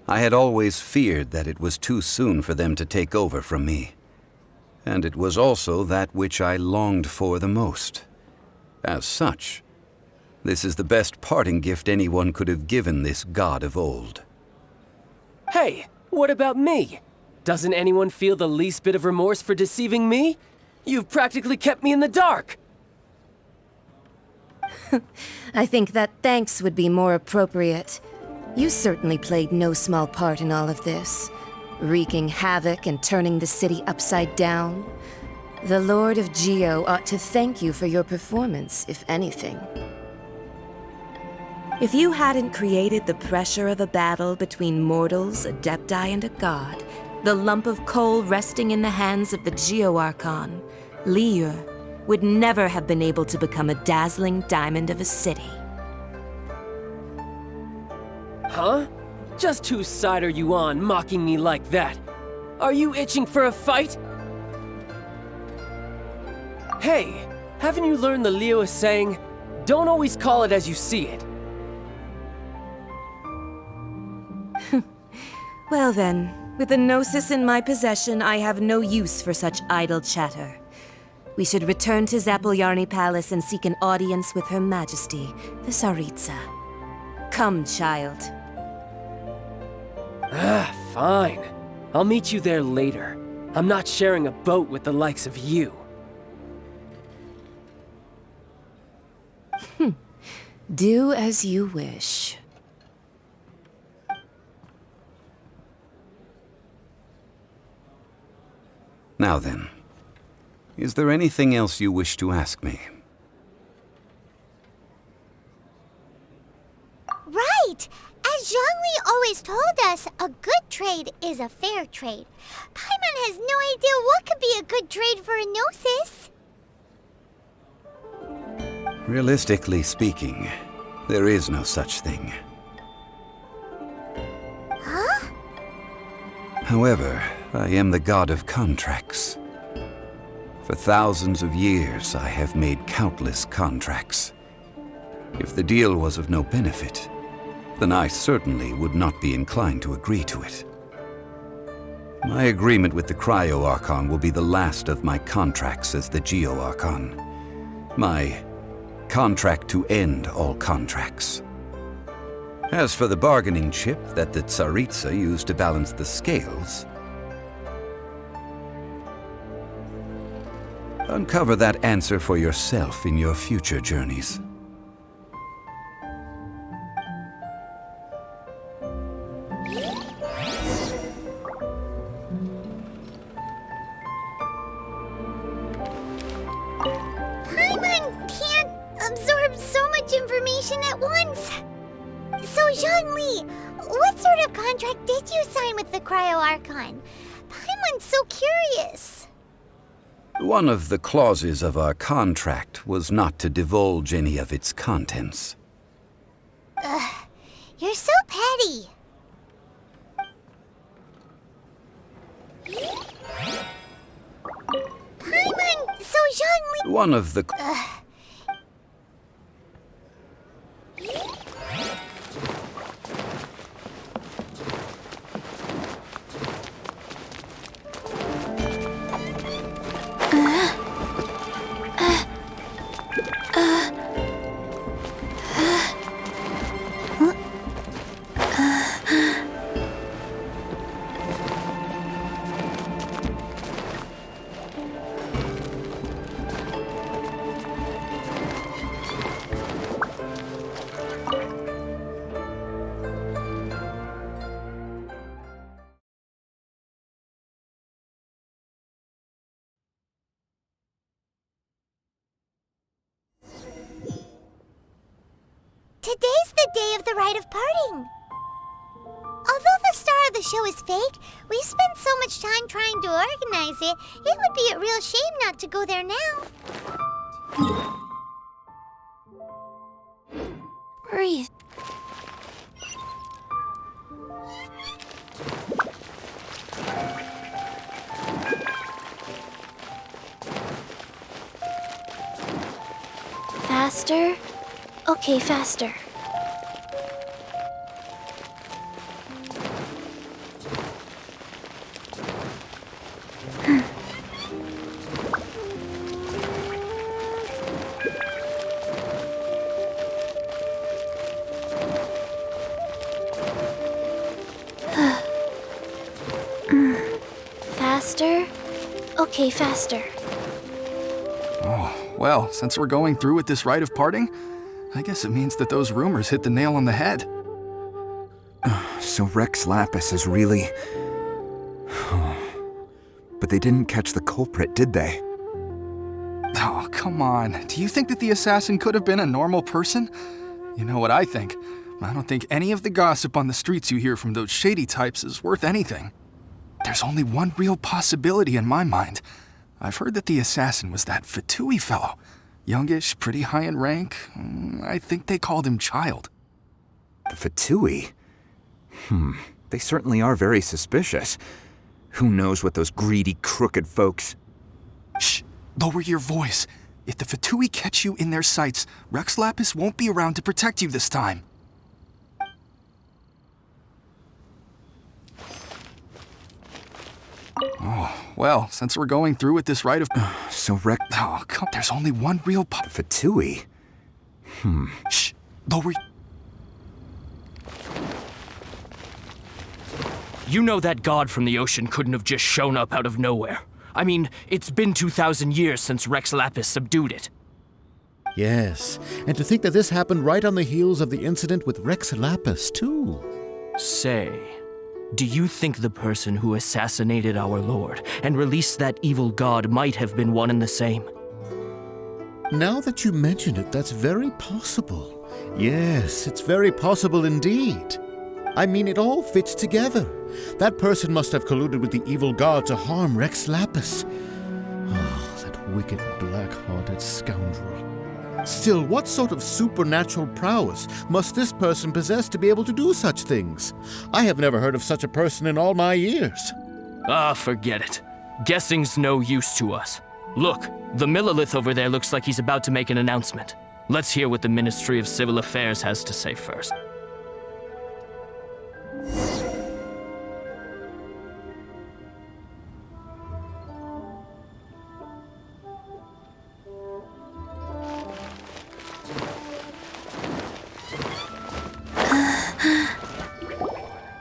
I had always feared that it was too soon for them to take over from me. And it was also that which I longed for the most. As such, this is the best parting gift anyone could have given this god of old. Hey, what about me? Doesn't anyone feel the least bit of remorse for deceiving me? You've practically kept me in the dark! I think that thanks would be more appropriate. You certainly played no small part in all of this, wreaking havoc and turning the city upside down. The Lord of Geo ought to thank you for your performance, if anything. If you hadn't created the pressure of a battle between mortals, Adepti, and a god, the lump of coal resting in the hands of the Geo-Archon, Liyue, would never have been able to become a dazzling diamond of a city. Huh? Just whose side are you on, mocking me like that? Are you itching for a fight? Hey, haven't you learned the Liyue saying, don't always call it as you see it? Well then, with the gnosis in my possession, I have no use for such idle chatter. We should return to Zapolyarny Palace and seek an audience with Her Majesty, the Tsaritsa. Come, child. Fine. I'll meet you there later. I'm not sharing a boat with the likes of you. Do as you wish. Now then, is there anything else you wish to ask me? Right! As Zhongli always told us, a good trade is a fair trade. Paimon has no idea what could be a good trade for a gnosis. Realistically speaking, there is no such thing. Huh? However, I am the god of contracts. For thousands of years, I have made countless contracts. If the deal was of no benefit, then I certainly would not be inclined to agree to it. My agreement with the Cryo-Archon will be the last of my contracts as the Geo-Archon. My contract to end all contracts. As for the bargaining chip that the Tsaritsa used to balance the scales, uncover that answer for yourself in your future journeys. Paimon can't absorb so much information at once. So, Zhongli, what sort of contract did you sign with the Cryo-Archon? Paimon's so curious. One of the clauses of our contract was not to divulge any of its contents. Ugh, you're so petty. Paimon, so Zhongli... One of the... Today's the day of the Rite of Parting. Although the star of the show is fake, we spent so much time trying to organize it, it would be a real shame not to go there now. Breathe. Faster. Okay, faster. Faster? Okay, faster. Oh, well, since we're going through with this Rite of Parting, I guess it means that those rumors hit the nail on the head. So Rex Lapis is really... But they didn't catch the culprit, did they? Oh, come on. Do you think that the assassin could have been a normal person? You know what I think. I don't think any of the gossip on the streets you hear from those shady types is worth anything. There's only one real possibility in my mind. I've heard that the assassin was that Fatui fellow. Youngish, pretty high in rank. I think they called him Child. The Fatui? They certainly are very suspicious. Who knows what those greedy, crooked folks... Shh! Lower your voice. If the Fatui catch you in their sights, Rex Lapis won't be around to protect you this time. Oh, well, since we're going through with this Rite of... So Rex... Oh, come... There's only one real... Fatui? Shh! Lower... You know that god from the ocean couldn't have just shown up out of nowhere. I mean, it's been 2,000 years since Rex Lapis subdued it. Yes, and to think that this happened right on the heels of the incident with Rex Lapis, too. Say, do you think the person who assassinated our lord and released that evil god might have been one and the same? Now that you mention it, that's very possible. Yes, it's very possible indeed. I mean, it all fits together. That person must have colluded with the evil god to harm Rex Lapis. Oh, that wicked, black-hearted scoundrel. Still, what sort of supernatural prowess must this person possess to be able to do such things? I have never heard of such a person in all my years. Forget it. Guessing's no use to us. Look, the Millelith over there looks like he's about to make an announcement. Let's hear what the Ministry of Civil Affairs has to say first.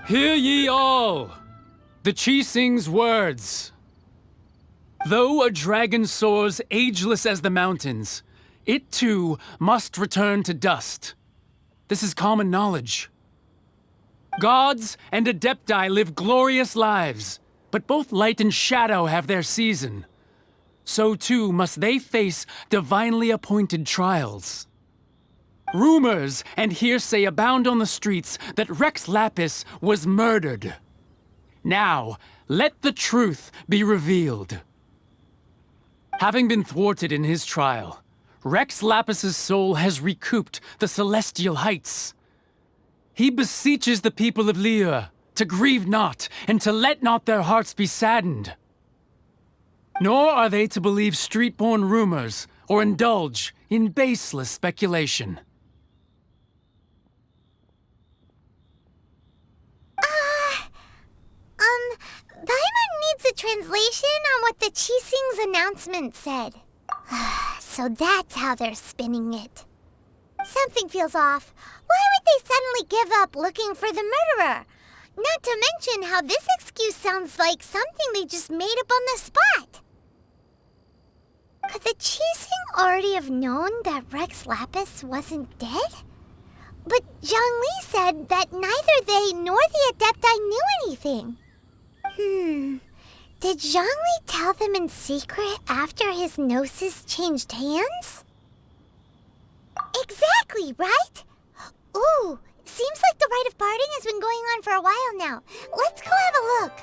Hear ye all! The Qixing's words. Though a dragon soars ageless as the mountains, it too must return to dust. This is common knowledge. Gods and Adepti live glorious lives, but both light and shadow have their season. So too must they face divinely appointed trials. Rumors and hearsay abound on the streets that Rex Lapis was murdered. Now, let the truth be revealed. Having been thwarted in his trial, Rex Lapis's soul has recouped the celestial heights. He beseeches the people of Liyue to grieve not and to let not their hearts be saddened. Nor are they to believe street-born rumors or indulge in baseless speculation. Paimon needs a translation on what the Qixing's announcement said. So that's how they're spinning it. Something feels off. Why would they suddenly give up looking for the murderer? Not to mention how this excuse sounds like something they just made up on the spot. Could the Qixing already have known that Rex Lapis wasn't dead? But Zhongli said that neither they nor the Adepti knew anything. Did Zhongli tell them in secret after his gnosis changed hands? Exactly, right? Ooh, seems like the Rite of Parting has been going on for a while now. Let's go have a look.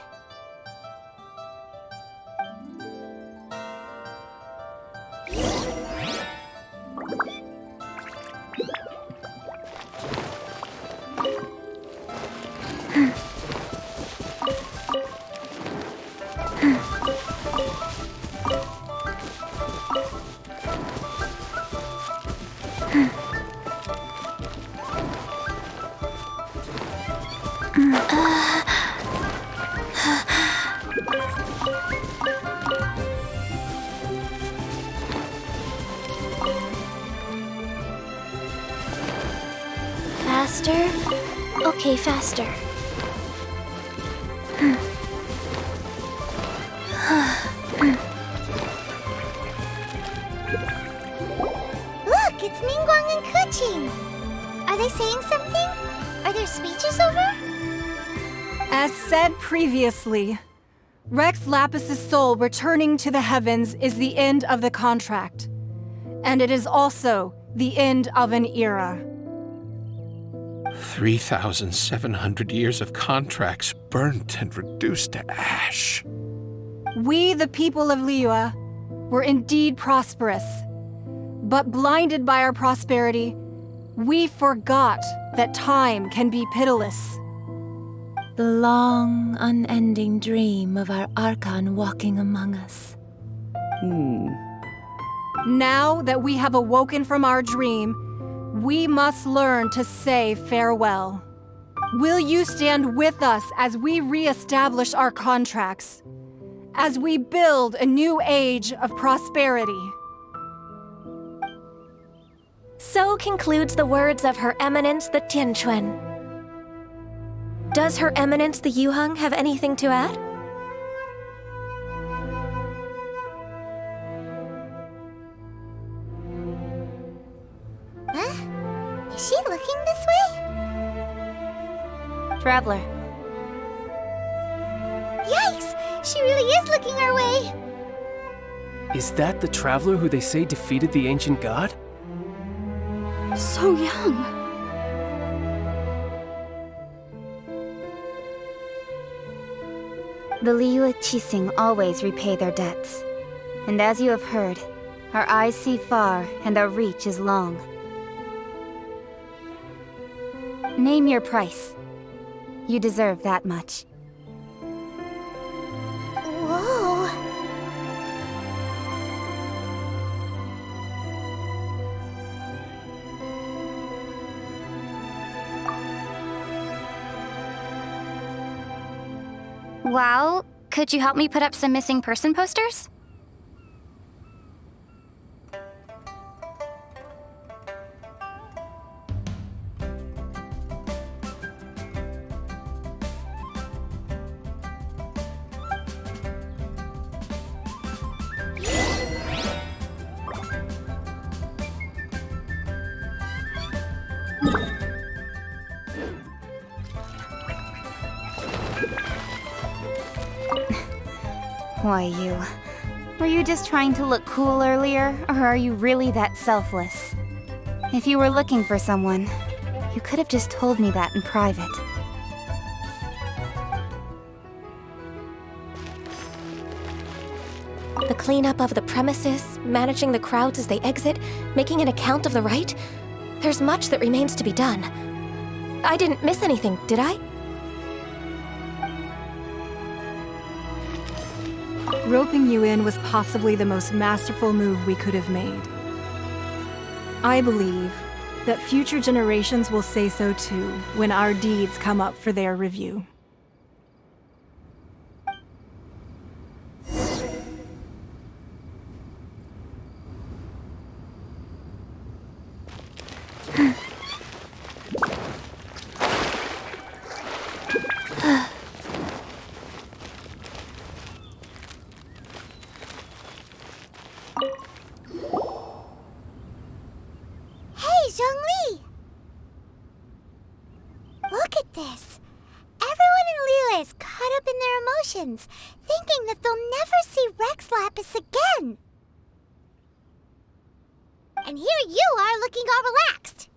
Faster? Okay, faster. Look, it's Ningguang and Qixing. Are they saying something? Are their speeches over? As said previously, Rex Lapis's soul returning to the heavens is the end of the contract. And it is also the end of an era. 3,700 years of contracts burnt and reduced to ash. We, the people of Liyue, were indeed prosperous. But blinded by our prosperity, we forgot that time can be pitiless. The long, unending dream of our Archon walking among us. Now that we have awoken from our dream, we must learn to say farewell. Will you stand with us as we re-establish our contracts? As we build a new age of prosperity? So concludes the words of Her Eminence the Tianquan. Does Her Eminence the Yuheng have anything to add? Huh? Is she looking this way? Traveler. Yikes! She really is looking our way! Is that the traveler who they say defeated the ancient god? So young. The Liyue Qixing always repay their debts. And as you have heard, our eyes see far and our reach is long. Name your price. You deserve that much. Whoa! Well, could you help me put up some missing person posters? Why, you. Were you just trying to look cool earlier, or are you really that selfless? If you were looking for someone, you could have just told me that in private. The cleanup of the premises, managing the crowds as they exit, making an account of the rite? There's much that remains to be done. I didn't miss anything, did I? Roping you in was possibly the most masterful move we could have made. I believe that future generations will say so too when our deeds come up for their review. Thinking that they'll never see Rex Lapis again. And here you are looking all relaxed.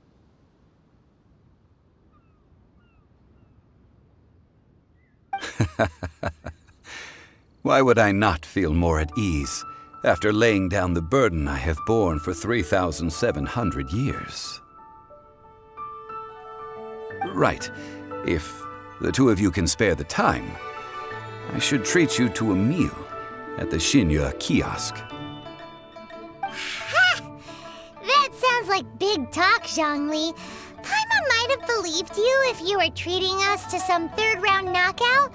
Why would I not feel more at ease after laying down the burden I have borne for 3,700 years? Right. If the two of you can spare the time, I should treat you to a meal at the Xinyue kiosk. Ha! That sounds like big talk, Zhongli. I'm on might have believed you if you were treating us to some third-round knockout,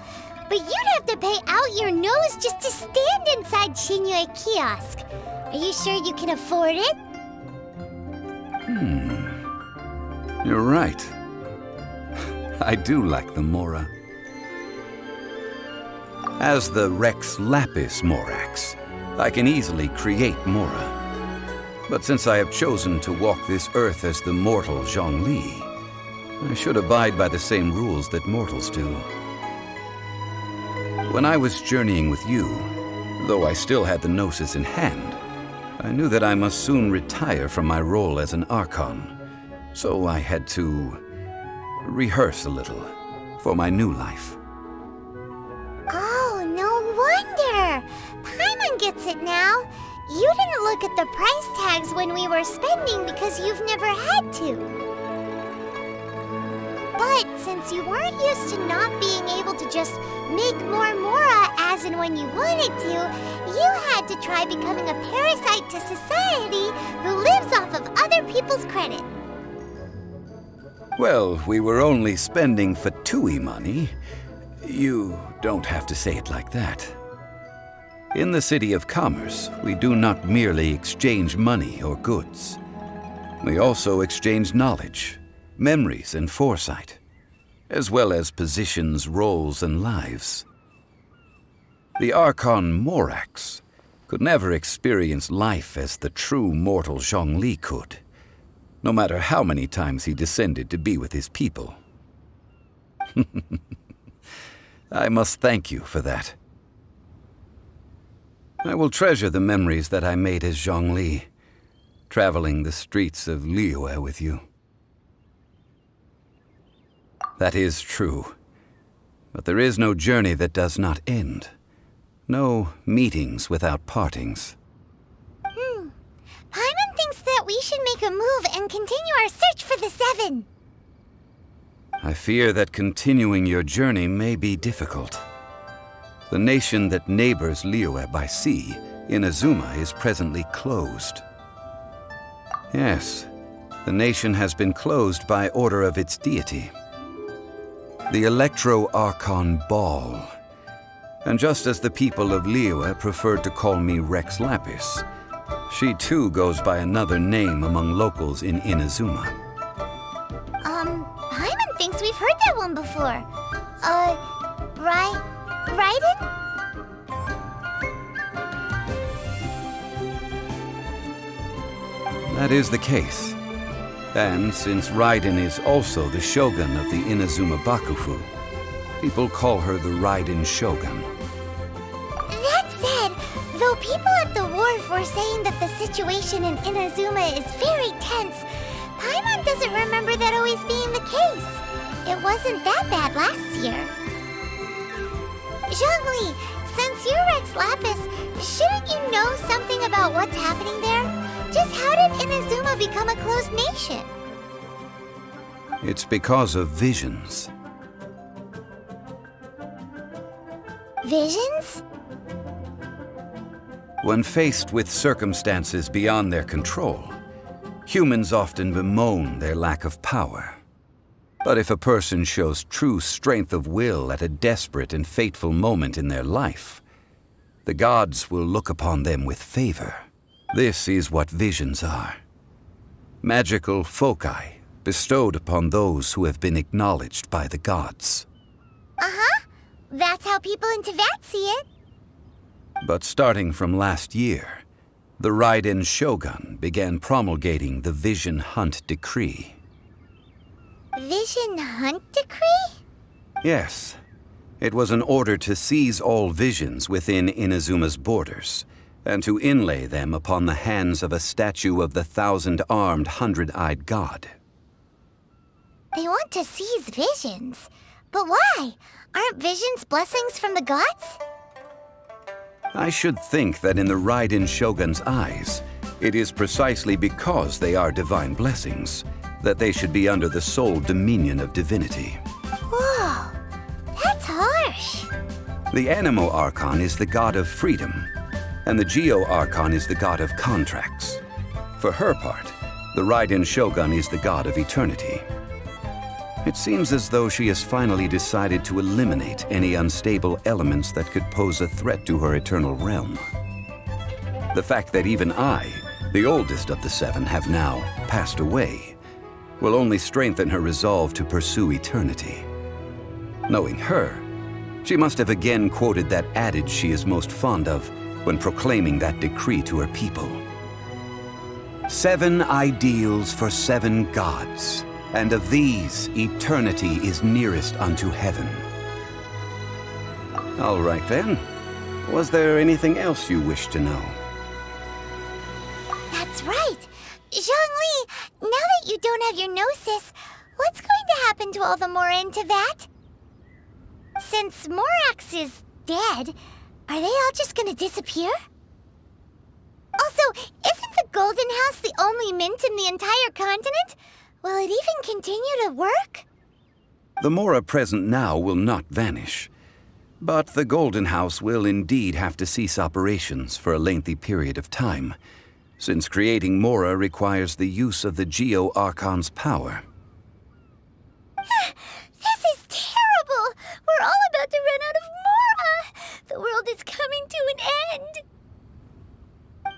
but you'd have to pay out your nose just to stand inside Shinue kiosk. Are you sure you can afford it? You're right. I do like the Mora. As the Rex Lapis Morax, I can easily create Mora. But since I have chosen to walk this earth as the mortal Zhongli, I should abide by the same rules that mortals do. When I was journeying with you, though I still had the gnosis in hand, I knew that I must soon retire from my role as an Archon, so I had to rehearse a little for my new life. Oh, no wonder! Paimon gets it now. You didn't look at the price tags when we were spending because you've never had to. But since you weren't used to not being able to just make more Mora as and when you wanted to, you had to try becoming a parasite to society who lives off of other people's credit. Well, we were only spending Fatui money. You don't have to say it like that. In the City of Commerce, we do not merely exchange money or goods. We also exchange knowledge, memories, and foresight, as well as positions, roles, and lives. The Archon Morax could never experience life as the true mortal Zhongli could, no matter how many times he descended to be with his people. I must thank you for that. I will treasure the memories that I made as Zhongli, traveling the streets of Liyue with you. That is true. But there is no journey that does not end. No meetings without partings. Paimon thinks that we should make a move and continue our search for the Seven. I fear that continuing your journey may be difficult. The nation that neighbors Liyue by sea, Inazuma, is presently closed. Yes, the nation has been closed by order of its deity, the Electro-Archon Ball. And just as the people of Liyue preferred to call me Rex Lapis, she too goes by another name among locals in Inazuma. Paimon thinks we've heard that one before. Raiden? That is the case. And since Raiden is also the Shogun of the Inazuma Bakufu, people call her the Raiden Shogun. That said, though people at the wharf were saying that the situation in Inazuma is very tense, Paimon doesn't remember that always being the case. It wasn't that bad last year. Zhongli, since you're Rex Lapis, shouldn't you know something about what's happening there? Just how did Inazuma become a closed nation? It's because of visions. Visions? When faced with circumstances beyond their control, humans often bemoan their lack of power. But if a person shows true strength of will at a desperate and fateful moment in their life, the gods will look upon them with favor. This is what visions are. Magical foci bestowed upon those who have been acknowledged by the gods. Uh-huh. That's how people in Teyvat see it. But starting from last year, the Raiden Shogun began promulgating the Vision Hunt Decree. Vision Hunt Decree? Yes. It was an order to seize all visions within Inazuma's borders, and to inlay them upon the hands of a statue of the 1,000-armed, 100-eyed god. They want to seize visions. But why? Aren't visions blessings from the gods? I should think that in the Raiden Shogun's eyes, it is precisely because they are divine blessings that they should be under the sole dominion of divinity. Whoa, that's harsh. The Animo Archon is the god of freedom, and the Geo Archon is the god of contracts. For her part, the Raiden Shogun is the god of eternity. It seems as though she has finally decided to eliminate any unstable elements that could pose a threat to her eternal realm. The fact that even I, the oldest of the seven, have now passed away, will only strengthen her resolve to pursue eternity. Knowing her, she must have again quoted that adage she is most fond of when proclaiming that decree to her people. 7 ideals for 7 gods, and of these, eternity is nearest unto heaven. All right then. Was there anything else you wish to know? That's right. Zhongli, now that you don't have your gnosis, what's going to happen to all the Mora in Teyvat? Since Morax is dead, are they all just gonna disappear? Also, isn't the Golden House the only mint in the entire continent? Will it even continue to work? The Mora present now will not vanish, but the Golden House will indeed have to cease operations for a lengthy period of time, since creating Mora requires the use of the Geo-Archon's power. This is terrible! We're all about to run out of Mora! The world is coming to an end!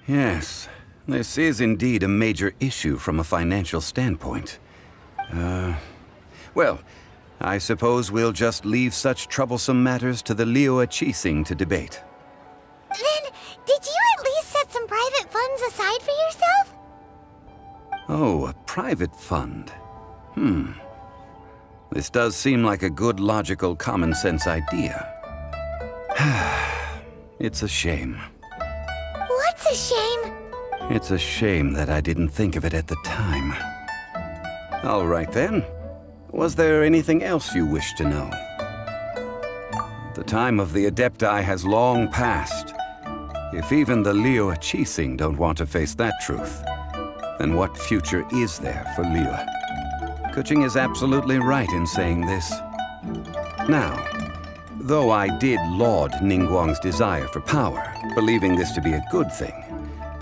Yes, this is indeed a major issue from a financial standpoint. Well, I suppose we'll just leave such troublesome matters to the Liyue Qixing to debate. Then, did you at least set some private funds aside for yourself? Oh, a private fund. This does seem like a good, logical, common-sense idea. It's a shame. What's a shame? It's a shame that I didn't think of it at the time. All right then. Was there anything else you wish to know? The time of the Adepti has long passed. If even the Liyue Qixing don't want to face that truth, then what future is there for Liyue? Qixing is absolutely right in saying this. Now, though I did laud Ningguang's desire for power, believing this to be a good thing,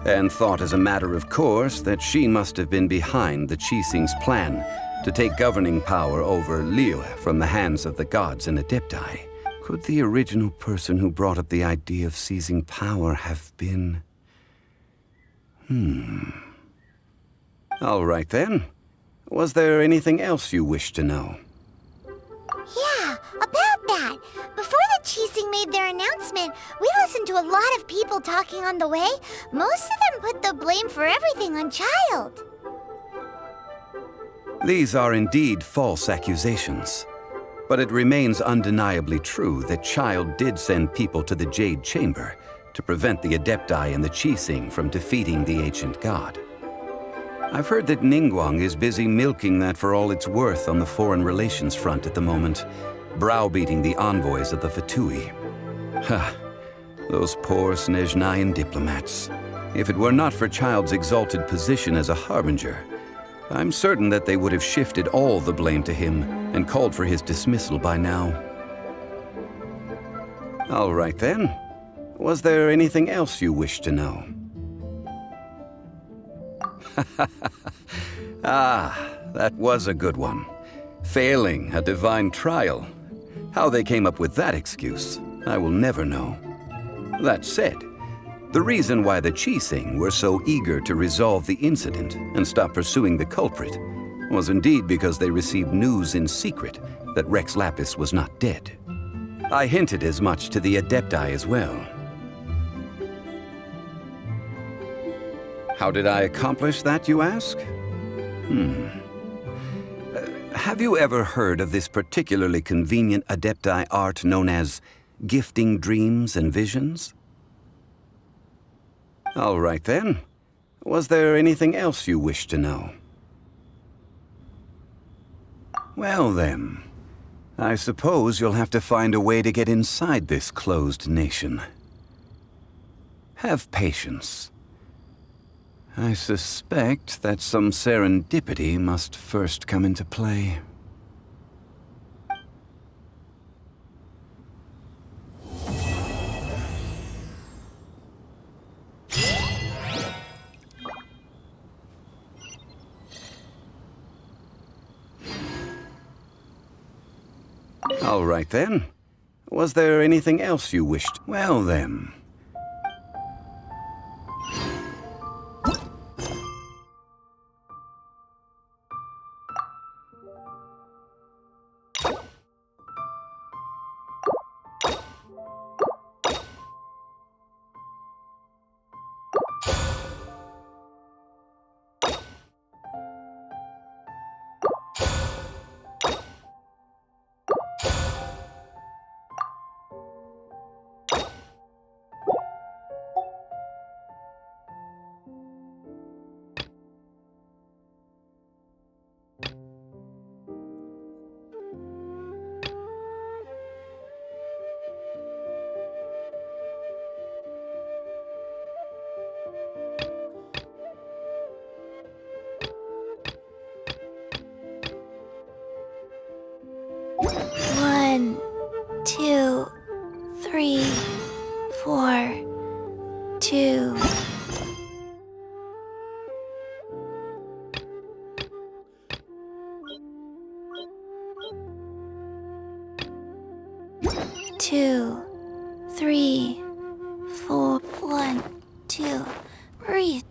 and thought as a matter of course that she must have been behind the Qixing's plan to take governing power over Liyue from the hands of the gods and Adepti, could the original person who brought up the idea of seizing power have been... All right then. Was there anything else you wish to know? Yeah, about that. Before the Qixing made their announcement, we listened to a lot of people talking on the way. Most of them put the blame for everything on Child. These are indeed false accusations. But it remains undeniably true that Child did send people to the Jade Chamber to prevent the Adepti and the Qixing from defeating the ancient god. I've heard that Ningguang is busy milking that for all it's worth on the foreign relations front at the moment, browbeating the envoys of the Fatui. Ha! Those poor Snezhnayan diplomats. If it were not for Child's exalted position as a harbinger, I'm certain that they would have shifted all the blame to him and called for his dismissal by now. All right then. Was there anything else you wish to know? That was a good one. Failing a divine trial. How they came up with that excuse, I will never know. That said, the reason why the Qixing were so eager to resolve the incident and stop pursuing the culprit was indeed because they received news in secret that Rex Lapis was not dead. I hinted as much to the Adepti as well. How did I accomplish that, you ask? Have you ever heard of this particularly convenient Adepti art known as gifting dreams and visions? All right then. Was there anything else you wish to know? Well then, I suppose you'll have to find a way to get inside this closed nation. Have patience. I suspect that some serendipity must first come into play. All right then. Was there anything else you wished? Well then. One, 2, 3, 4, 2. Two, 3, 4. 1, 2, 3.